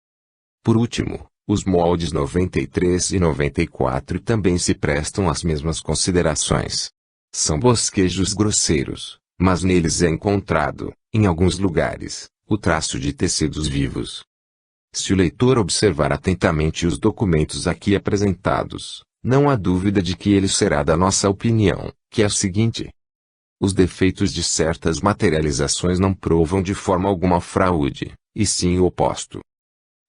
Por último, os moldes 93 e 94 também se prestam às mesmas considerações. São bosquejos grosseiros, mas neles é encontrado, em alguns lugares, o traço de tecidos vivos. Se o leitor observar atentamente os documentos aqui apresentados, não há dúvida de que ele será da nossa opinião, que é a seguinte: os defeitos de certas materializações não provam de forma alguma fraude, e sim o oposto.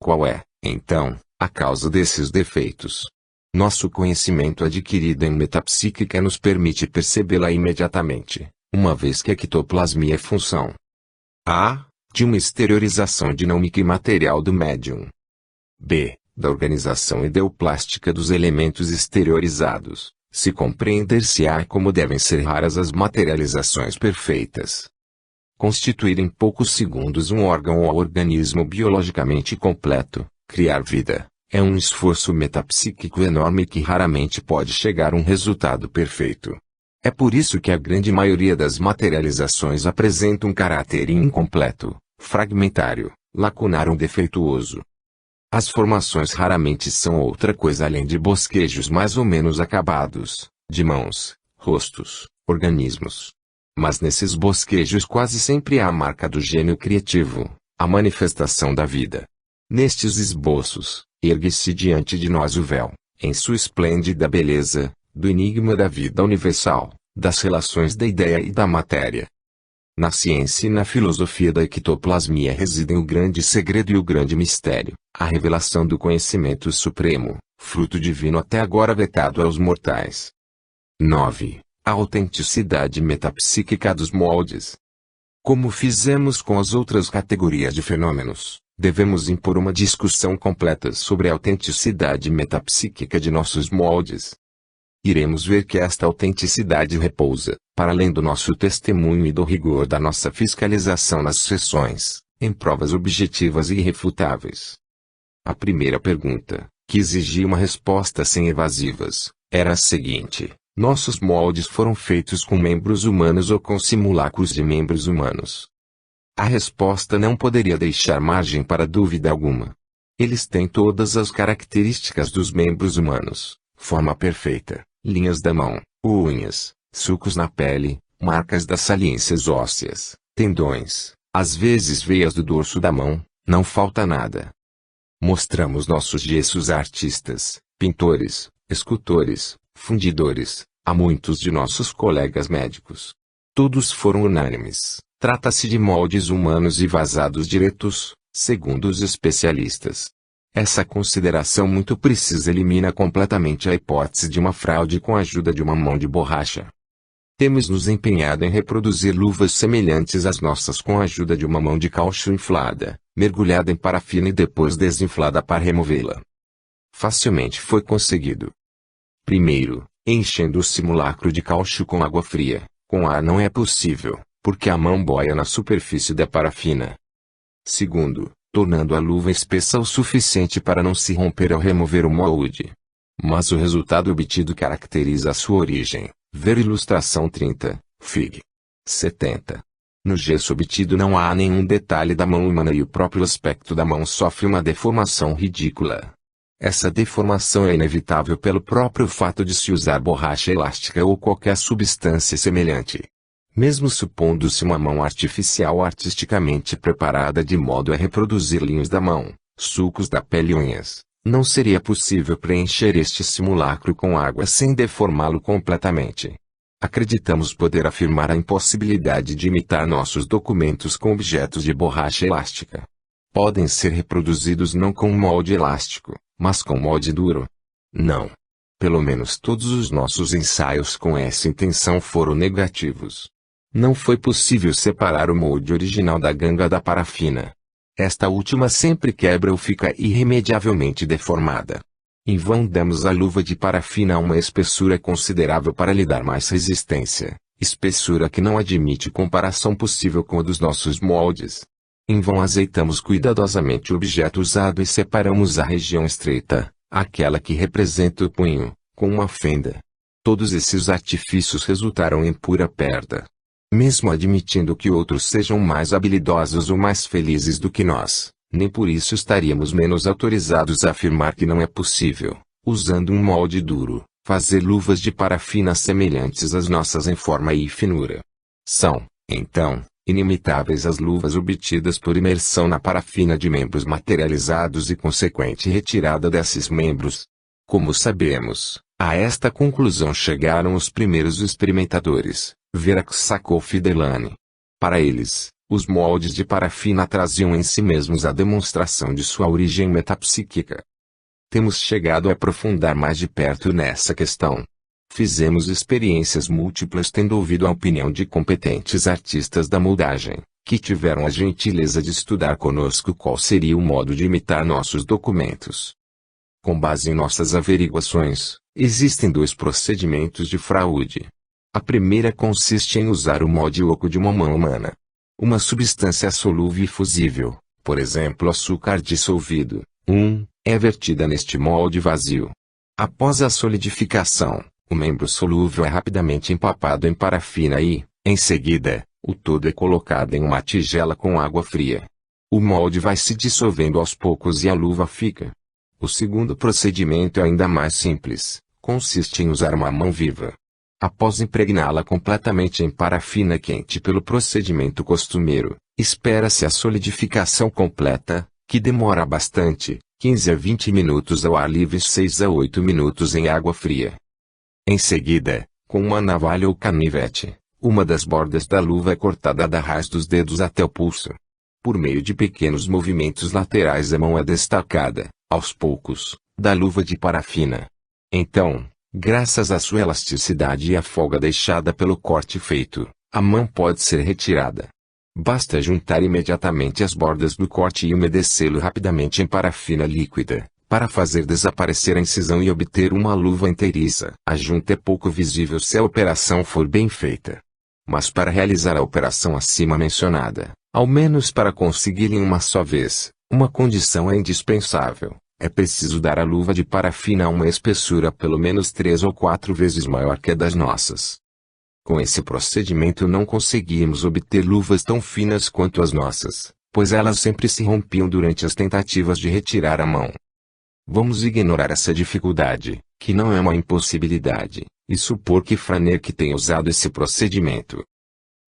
Qual é, então, a causa desses defeitos? Nosso conhecimento adquirido em metapsíquica nos permite percebê-la imediatamente, uma vez que a ectoplasmia é função a. De uma exteriorização dinâmica e material do médium. b. Da organização ideoplástica dos elementos exteriorizados, se compreender-se-á como devem ser raras as materializações perfeitas. Constituir em poucos segundos um órgão ou organismo biologicamente completo, criar vida, é um esforço metapsíquico enorme que raramente pode chegar a um resultado perfeito. É por isso que a grande maioria das materializações apresenta um caráter incompleto, fragmentário, lacunar ou defeituoso. As formações raramente são outra coisa além de bosquejos mais ou menos acabados, de mãos, rostos, organismos. Mas nesses bosquejos quase sempre há a marca do gênio criativo, a manifestação da vida. Nestes esboços, ergue-se diante de nós o véu, em sua esplêndida beleza, do enigma da vida universal, das relações da ideia e da matéria. Na ciência e na filosofia da ectoplasmia residem o grande segredo e o grande mistério, a revelação do conhecimento supremo, fruto divino até agora vetado aos mortais. 9. A autenticidade metapsíquica dos moldes. Como fizemos com as outras categorias de fenômenos, devemos impor uma discussão completa sobre a autenticidade metapsíquica de nossos moldes. Iremos ver que esta autenticidade repousa, para além do nosso testemunho e do rigor da nossa fiscalização nas sessões, em provas objetivas e irrefutáveis. A primeira pergunta, que exigia uma resposta sem evasivas, era a seguinte: nossos moldes foram feitos com membros humanos ou com simulacros de membros humanos? A resposta não poderia deixar margem para dúvida alguma. Eles têm todas as características dos membros humanos: forma perfeita, linhas da mão, unhas, sulcos na pele, marcas das saliências ósseas, tendões, às vezes veias do dorso da mão, não falta nada. Mostramos nossos gessos a artistas, pintores, escultores, fundidores, a muitos de nossos colegas médicos. Todos foram unânimes: trata-se de moldes humanos e vazados diretos, segundo os especialistas. Essa consideração muito precisa elimina completamente a hipótese de uma fraude com a ajuda de uma mão de borracha. Temos nos empenhado em reproduzir luvas semelhantes às nossas com a ajuda de uma mão de caucho inflada, mergulhada em parafina e depois desinflada para removê-la. Facilmente foi conseguido. Primeiro, enchendo o simulacro de caucho com água fria. Com ar não é possível, porque a mão boia na superfície da parafina. Segundo, tornando a luva espessa o suficiente para não se romper ao remover o molde. Mas o resultado obtido caracteriza a sua origem. Ver ilustração 30, Fig. 70. No gesso obtido não há nenhum detalhe da mão humana e o próprio aspecto da mão sofre uma deformação ridícula. Essa deformação é inevitável pelo próprio fato de se usar borracha elástica ou qualquer substância semelhante. Mesmo supondo-se uma mão artificial artisticamente preparada de modo a reproduzir linhos da mão, sulcos da pele e unhas, não seria possível preencher este simulacro com água sem deformá-lo completamente. Acreditamos poder afirmar a impossibilidade de imitar nossos documentos com objetos de borracha elástica. Podem ser reproduzidos não com molde elástico, mas com molde duro? Não. Pelo menos todos os nossos ensaios com essa intenção foram negativos. Não foi possível separar o molde original da ganga da parafina. Esta última sempre quebra ou fica irremediavelmente deformada. Em vão damos à luva de parafina uma espessura considerável para lhe dar mais resistência, espessura que não admite comparação possível com a dos nossos moldes. Em vão azeitamos cuidadosamente o objeto usado e separamos a região estreita, aquela que representa o punho, com uma fenda. Todos esses artifícios resultaram em pura perda. Mesmo admitindo que outros sejam mais habilidosos ou mais felizes do que nós, nem por isso estaríamos menos autorizados a afirmar que não é possível, usando um molde duro, fazer luvas de parafina semelhantes às nossas em forma e finura. São, então, inimitáveis as luvas obtidas por imersão na parafina de membros materializados e consequente retirada desses membros. Como sabemos, a esta conclusão chegaram os primeiros experimentadores, Veraxakov e Delany. Para eles, os moldes de parafina traziam em si mesmos a demonstração de sua origem metapsíquica. Temos chegado a aprofundar mais de perto nessa questão. Fizemos experiências múltiplas tendo ouvido a opinião de competentes artistas da moldagem, que tiveram a gentileza de estudar conosco qual seria o modo de imitar nossos documentos. Com base em nossas averiguações, existem dois procedimentos de fraude. A primeira consiste em usar o molde oco de uma mão humana. Uma substância solúvel e fusível, por exemplo açúcar dissolvido, é vertida neste molde vazio. Após a solidificação, o membro solúvel é rapidamente empapado em parafina e, em seguida, o todo é colocado em uma tigela com água fria. O molde vai se dissolvendo aos poucos e a luva fica. O segundo procedimento é ainda mais simples, consiste em usar uma mão viva. Após impregná-la completamente em parafina quente pelo procedimento costumeiro, espera-se a solidificação completa, que demora bastante, 15 a 20 minutos ao ar livre e 6 a 8 minutos em água fria. Em seguida, com uma navalha ou canivete, uma das bordas da luva é cortada da raiz dos dedos até o pulso. Por meio de pequenos movimentos laterais a mão é destacada, aos poucos, da luva de parafina. Então, Graças à sua elasticidade e à folga deixada pelo corte feito, a mão pode ser retirada. Basta juntar imediatamente as bordas do corte e umedecê-lo rapidamente em parafina líquida, para fazer desaparecer a incisão e obter uma luva inteiriça. A junta é pouco visível se a operação for bem feita. Mas para realizar a operação acima mencionada, ao menos para conseguir em uma só vez, uma condição é indispensável. É preciso dar à luva de parafina uma espessura pelo menos 3 ou 4 vezes maior que a das nossas. Com esse procedimento não conseguimos obter luvas tão finas quanto as nossas, pois elas sempre se rompiam durante as tentativas de retirar a mão. Vamos ignorar essa dificuldade, que não é uma impossibilidade, e supor que Franeker tenha usado esse procedimento.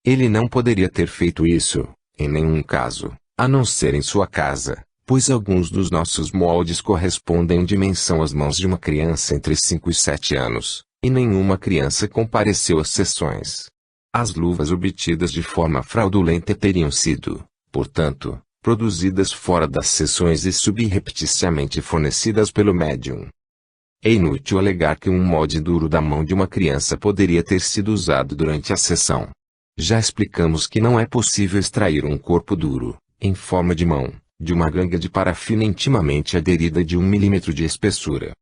Ele não poderia ter feito isso, em nenhum caso, a não ser em sua casa, pois alguns dos nossos moldes correspondem em dimensão às mãos de uma criança entre 5 e 7 anos, e nenhuma criança compareceu às sessões. As luvas obtidas de forma fraudulenta teriam sido, portanto, produzidas fora das sessões e subrepticiamente fornecidas pelo médium. É inútil alegar que um molde duro da mão de uma criança poderia ter sido usado durante a sessão. Já explicamos que não é possível extrair um corpo duro, em forma de mão, de uma ganga de parafina intimamente aderida de 1 milímetro de espessura.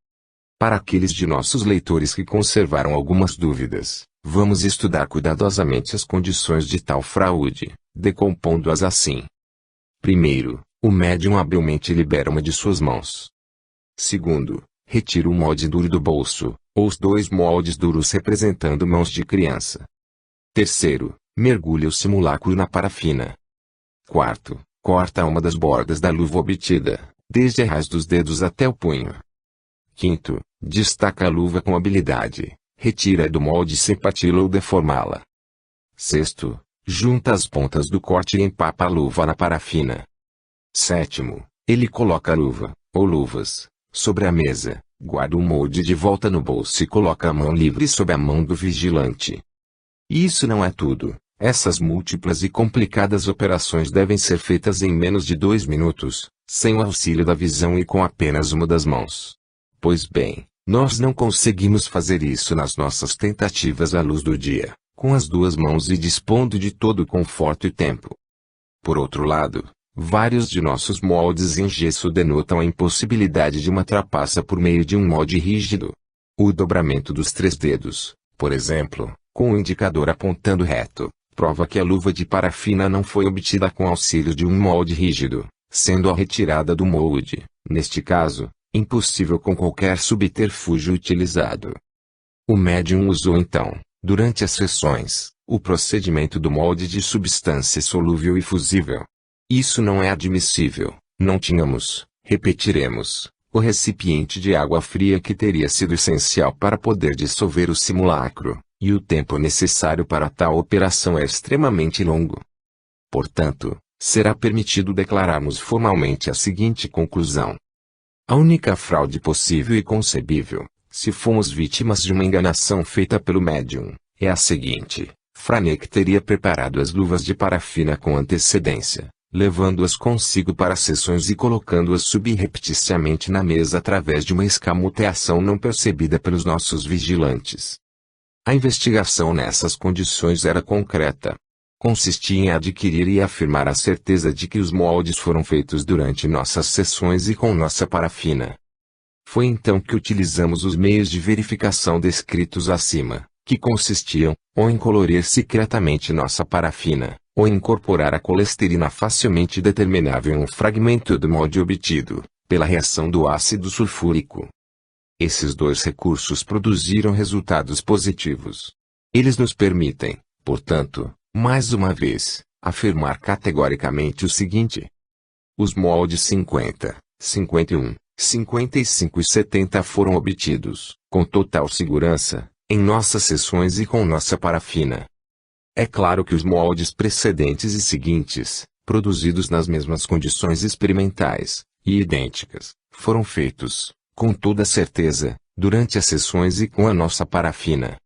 Para aqueles de nossos leitores que conservaram algumas dúvidas, vamos estudar cuidadosamente as condições de tal fraude, decompondo-as assim. Primeiro, o médium habilmente libera uma de suas mãos. Segundo, retira o molde duro do bolso, ou os 2 moldes duros representando mãos de criança. Terceiro, mergulha o simulacro na parafina. Quarto, corta uma das bordas da luva obtida, desde a raiz dos dedos até o punho. Quinto, destaca a luva com habilidade, retira-a do molde sem parti-la ou deformá-la. Sexto, junta as pontas do corte e empapa a luva na parafina. Sétimo, ele coloca a luva, ou luvas, sobre a mesa, guarda o molde de volta no bolso e coloca a mão livre sob a mão do vigilante. E isso não é tudo. Essas múltiplas e complicadas operações devem ser feitas em menos de 2 minutos, sem o auxílio da visão e com apenas uma das mãos. Pois bem, nós não conseguimos fazer isso nas nossas tentativas à luz do dia, com as 2 mãos e dispondo de todo o conforto e tempo. Por outro lado, vários de nossos moldes em gesso denotam a impossibilidade de uma trapaça por meio de um molde rígido. O dobramento dos 3 dedos, por exemplo, com o indicador apontando reto, prova que a luva de parafina não foi obtida com auxílio de um molde rígido, sendo a retirada do molde, neste caso, impossível com qualquer subterfúgio utilizado. O médium usou então, durante as sessões, o procedimento do molde de substância solúvel e fusível. Isso não é admissível. Não tínhamos, repetiremos, o recipiente de água fria que teria sido essencial para poder dissolver o simulacro, e o tempo necessário para tal operação é extremamente longo. Portanto, será permitido declararmos formalmente a seguinte conclusão. A única fraude possível e concebível, se fomos vítimas de uma enganação feita pelo médium, é a seguinte: Franeker teria preparado as luvas de parafina com antecedência, levando-as consigo para as sessões e colocando-as subrepticiamente na mesa através de uma escamoteação não percebida pelos nossos vigilantes. A investigação nessas condições era concreta. Consistia em adquirir e afirmar a certeza de que os moldes foram feitos durante nossas sessões e com nossa parafina. Foi então que utilizamos os meios de verificação descritos acima, que consistiam, ou em colorir secretamente nossa parafina, ou em incorporar a colesterina facilmente determinável em um fragmento do molde obtido, pela reação do ácido sulfúrico. Esses 2 recursos produziram resultados positivos. Eles nos permitem, portanto, mais uma vez, afirmar categoricamente o seguinte: os moldes 50, 51, 55 e 70 foram obtidos, com total segurança, em nossas sessões e com nossa parafina. É claro que os moldes precedentes e seguintes, produzidos nas mesmas condições experimentais, e idênticas, foram feitos, com toda certeza, durante as sessões e com a nossa parafina.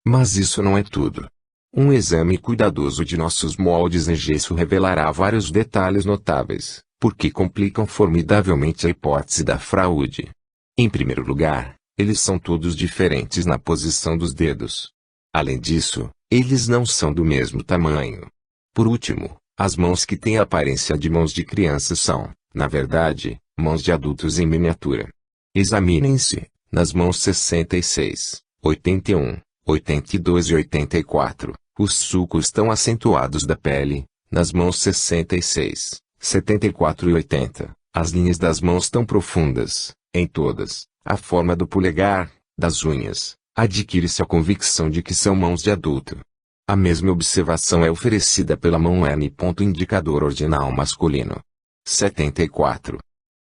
Mas isso não é tudo. Um exame cuidadoso de nossos moldes em gesso revelará vários detalhes notáveis, porque complicam formidavelmente a hipótese da fraude. Em primeiro lugar, Eles são todos diferentes na posição dos dedos. Além disso, eles não são do mesmo tamanho. Por último, as mãos que têm a aparência de mãos de crianças são, na verdade, mãos de adultos em miniatura. Examinem-se, nas mãos 66, 81, 82 e 84, os sulcos tão acentuados da pele, nas mãos 66, 74 e 80, as linhas das mãos tão profundas, em todas, a forma do polegar, das unhas, adquire-se a convicção de que são mãos de adulto. A mesma observação é oferecida pela mão N. Indicador ordinal masculino. 74.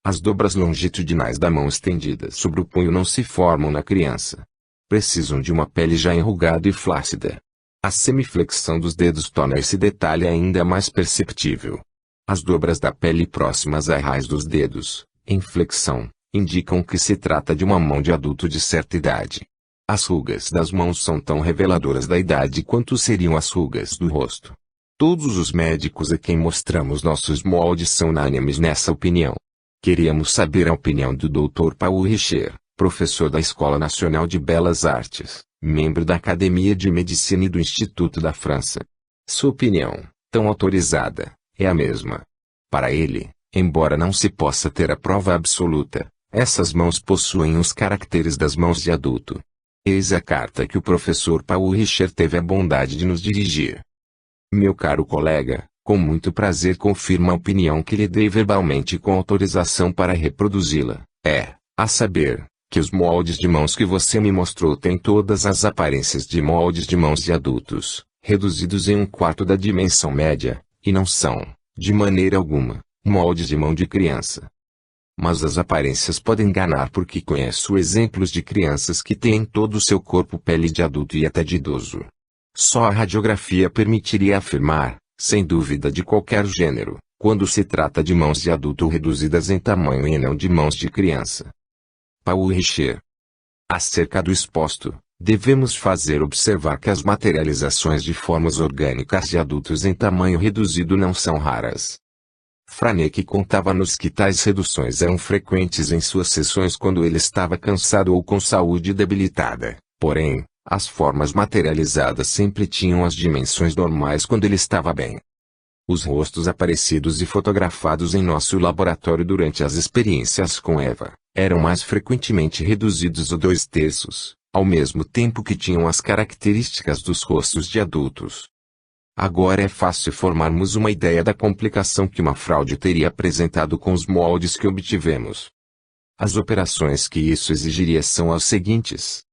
As dobras longitudinais da mão estendida sobre o punho não se formam na criança. Precisam de uma pele já enrugada e flácida. A semiflexão dos dedos torna esse detalhe ainda mais perceptível. As dobras da pele próximas à raiz dos dedos, em flexão, indicam que se trata de uma mão de adulto de certa idade. As rugas das mãos são tão reveladoras da idade quanto seriam as rugas do rosto. Todos os médicos a quem mostramos nossos moldes são unânimes nessa opinião. Queríamos saber a opinião do Dr. Paul Richer, professor da Escola Nacional de Belas Artes, membro da Academia de Medicina e do Instituto da França. Sua opinião, tão autorizada, é a mesma. Para ele, embora não se possa ter a prova absoluta, essas mãos possuem os caracteres das mãos de adulto. Eis a carta que o professor Paul Richer teve a bondade de nos dirigir. Meu caro colega, com muito prazer confirmo a opinião que lhe dei verbalmente com autorização para reproduzi-la. A saber, que os moldes de mãos que você me mostrou têm todas as aparências de moldes de mãos de adultos, reduzidos em 1/4 da dimensão média, e não são, de maneira alguma, moldes de mão de criança. Mas as aparências podem enganar porque conheço exemplos de crianças que têm em todo o seu corpo pele de adulto e até de idoso. Só a radiografia permitiria afirmar, sem dúvida de qualquer gênero, quando se trata de mãos de adulto reduzidas em tamanho e não de mãos de criança. Paul Richer. Acerca do exposto, devemos fazer observar que as materializações de formas orgânicas de adultos em tamanho reduzido não são raras. Franek contava-nos que tais reduções eram frequentes em suas sessões quando ele estava cansado ou com saúde debilitada, porém, as formas materializadas sempre tinham as dimensões normais quando ele estava bem. Os rostos aparecidos e fotografados em nosso laboratório durante as experiências com Eva, eram mais frequentemente reduzidos a 2/3, ao mesmo tempo que tinham as características dos rostos de adultos. Agora é fácil formarmos uma ideia da complicação que uma fraude teria apresentado com os moldes que obtivemos. As operações que isso exigiria são as seguintes.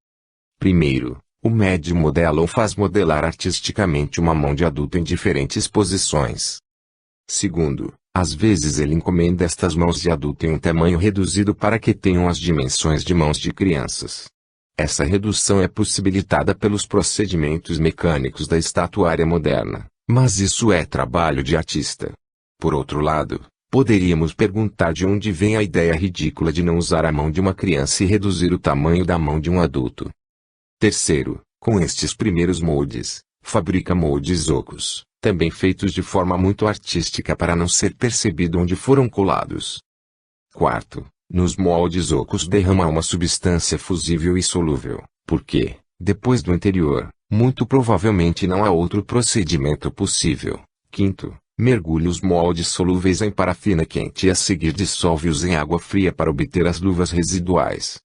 Primeiro, o médium modela ou faz modelar artisticamente uma mão de adulto em diferentes posições. Segundo, às vezes ele encomenda estas mãos de adulto em um tamanho reduzido para que tenham as dimensões de mãos de crianças. Essa redução é possibilitada pelos procedimentos mecânicos da estatuária moderna, mas isso é trabalho de artista. Por outro lado, poderíamos perguntar de onde vem a ideia ridícula de não usar a mão de uma criança e reduzir o tamanho da mão de um adulto. Terceiro, com estes primeiros moldes, fabrica moldes ocos, também feitos de forma muito artística para não ser percebido onde foram colados. Quarto, nos moldes ocos derrama uma substância fusível e solúvel, porque, depois do anterior, muito provavelmente não há outro procedimento possível. Quinto, mergulha os moldes solúveis em parafina quente e a seguir dissolve-os em água fria para obter as luvas residuais.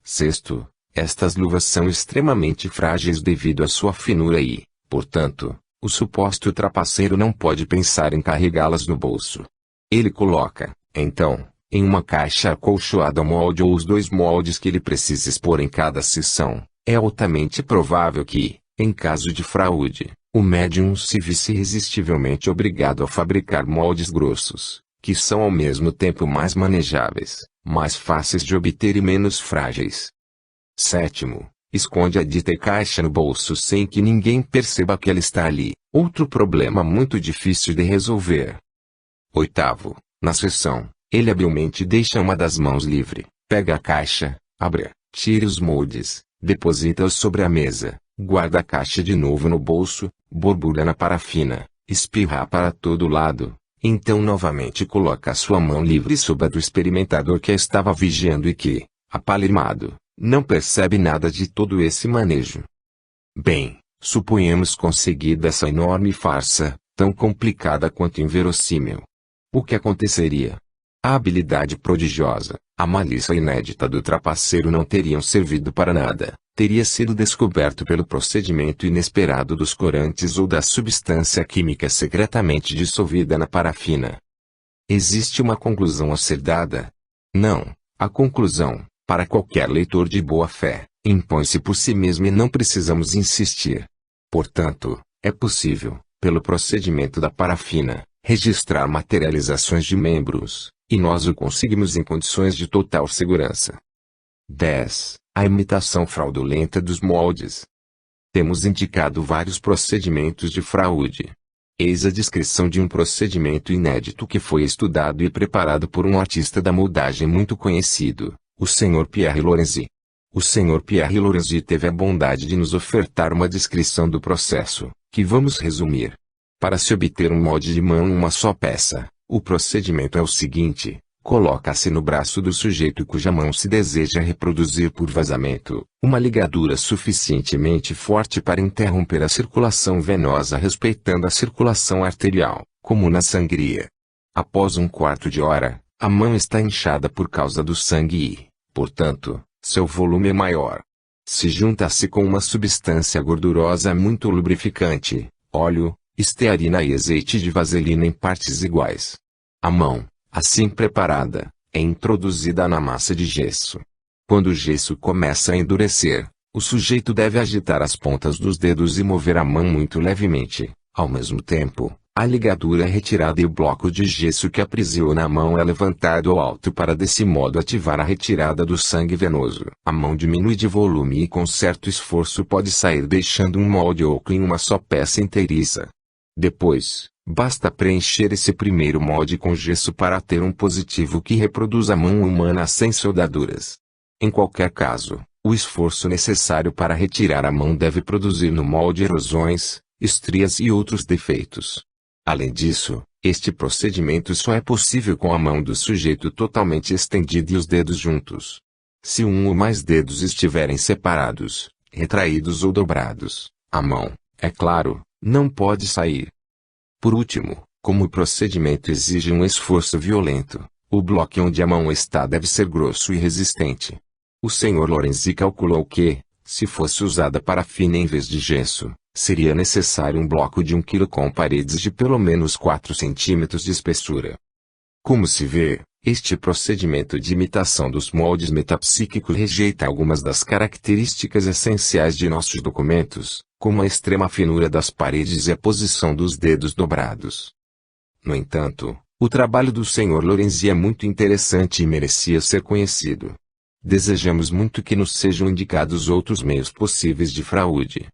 Sexto, estas luvas são extremamente frágeis devido à sua finura e, portanto, o suposto trapaceiro não pode pensar em carregá-las no bolso. Ele coloca, então, em uma caixa acolchoada o molde ou os 2 moldes que ele precisa expor em cada sessão. É altamente provável que, em caso de fraude, o médium se visse irresistivelmente obrigado a fabricar moldes grossos, que são ao mesmo tempo mais manejáveis, mais fáceis de obter e menos frágeis. Sétimo, esconde a dita caixa no bolso sem que ninguém perceba que ela está ali, outro problema muito difícil de resolver. Oitavo, na sessão, ele habilmente deixa uma das mãos livre, pega a caixa, abre, tira os moldes, deposita-os sobre a mesa, guarda a caixa de novo no bolso, borbulha na parafina, espirra para todo lado, então novamente coloca a sua mão livre sob a do experimentador que a estava vigiando e que, apalidado, não percebe nada de todo esse manejo. Bem, suponhamos conseguida essa enorme farsa, tão complicada quanto inverossímil. O que aconteceria? A habilidade prodigiosa, a malícia inédita do trapaceiro não teriam servido para nada, teria sido descoberto pelo procedimento inesperado dos corantes ou da substância química secretamente dissolvida na parafina. Existe uma conclusão a ser dada? Não, a conclusão, para qualquer leitor de boa fé, impõe-se por si mesmo e não precisamos insistir. Portanto, é possível, pelo procedimento da parafina, registrar materializações de membros, e nós o conseguimos em condições de total segurança. 10. A imitação fraudulenta dos moldes. Temos indicado vários procedimentos de fraude. Eis a descrição de um procedimento inédito que foi estudado e preparado por um artista da moldagem muito conhecido, o Sr. Pierre Lorenzi. O Sr. Pierre Lorenzi teve a bondade de nos ofertar uma descrição do processo, que vamos resumir. Para se obter um molde de mão uma só peça, o procedimento é o seguinte: coloca-se no braço do sujeito cuja mão se deseja reproduzir por vazamento, uma ligadura suficientemente forte para interromper a circulação venosa respeitando a circulação arterial, como na sangria. Após um quarto de hora, a mão está inchada por causa do sangue e, portanto, seu volume é maior. Se junta-se com uma substância gordurosa muito lubrificante, óleo, estearina e azeite de vaselina em partes iguais. A mão, assim preparada, é introduzida na massa de gesso. Quando o gesso começa a endurecer, o sujeito deve agitar as pontas dos dedos e mover a mão muito levemente. Ao mesmo tempo, a ligadura é retirada e o bloco de gesso que aprisiona a mão é levantado ao alto para desse modo ativar a retirada do sangue venoso. A mão diminui de volume e com certo esforço pode sair deixando um molde oco em uma só peça inteiriça. Depois, basta preencher esse primeiro molde com gesso para ter um positivo que reproduz a mão humana sem soldaduras. Em qualquer caso, o esforço necessário para retirar a mão deve produzir no molde erosões, estrias e outros defeitos. Além disso, este procedimento só é possível com a mão do sujeito totalmente estendida e os dedos juntos. Se um ou mais dedos estiverem separados, retraídos ou dobrados, a mão, é claro, não pode sair. Por último, como o procedimento exige um esforço violento, o bloco onde a mão está deve ser grosso e resistente. O Sr. Lorenzi calculou que, se fosse usada parafina em vez de gesso, seria necessário um bloco de 1 kg com paredes de pelo menos 4 centímetros de espessura. Como se vê, este procedimento de imitação dos moldes metapsíquicos rejeita algumas das características essenciais de nossos documentos, como a extrema finura das paredes e a posição dos dedos dobrados. No entanto, o trabalho do Sr. Lorenzi é muito interessante e merecia ser conhecido. Desejamos muito que nos sejam indicados outros meios possíveis de fraude.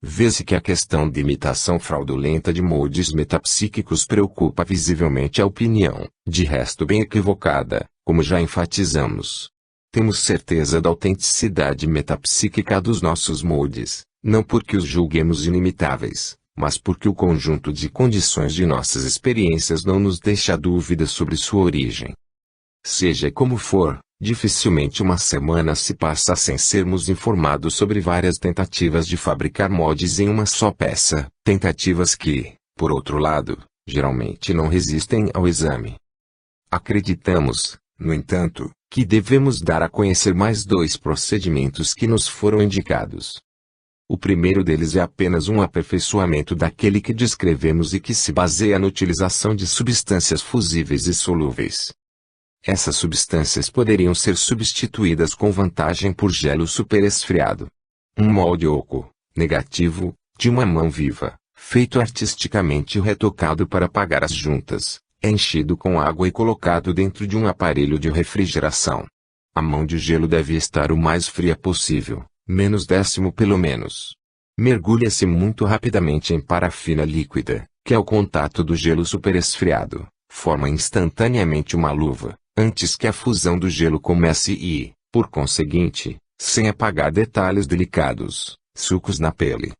Vê-se que a questão de imitação fraudulenta de moldes metapsíquicos preocupa visivelmente a opinião, de resto bem equivocada, como já enfatizamos. Temos certeza da autenticidade metapsíquica dos nossos moldes, não porque os julguemos inimitáveis, mas porque o conjunto de condições de nossas experiências não nos deixa dúvida sobre sua origem. Seja como for, dificilmente uma semana se passa sem sermos informados sobre várias tentativas de fabricar moldes em uma só peça, tentativas que, por outro lado, geralmente não resistem ao exame. Acreditamos, no entanto, que devemos dar a conhecer mais 2 procedimentos que nos foram indicados. O primeiro deles é apenas um aperfeiçoamento daquele que descrevemos e que se baseia na utilização de substâncias fusíveis e solúveis. Essas substâncias poderiam ser substituídas com vantagem por gelo superesfriado. Um molde oco, negativo, de uma mão viva, feito artisticamente e retocado para apagar as juntas, é enchido com água e colocado dentro de um aparelho de refrigeração. A mão de gelo deve estar o mais fria possível, -10 pelo menos. Mergulha-se muito rapidamente em parafina líquida, que ao contato do gelo superesfriado, forma instantaneamente uma luva, antes que a fusão do gelo comece e, por conseguinte, sem apagar detalhes delicados, sucos na pele.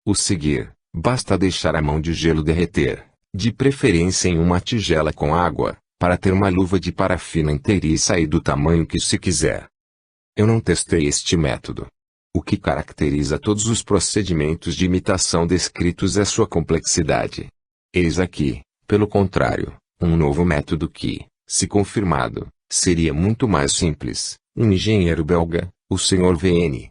O seguir, basta deixar a mão de gelo derreter, de preferência em uma tigela com água, para ter uma luva de parafina inteiriça e do tamanho que se quiser. Eu não testei este método. O que caracteriza todos os procedimentos de imitação descritos é sua complexidade. Eis aqui, pelo contrário, um novo método que, se confirmado, seria muito mais simples. Um engenheiro belga, o Sr. VN,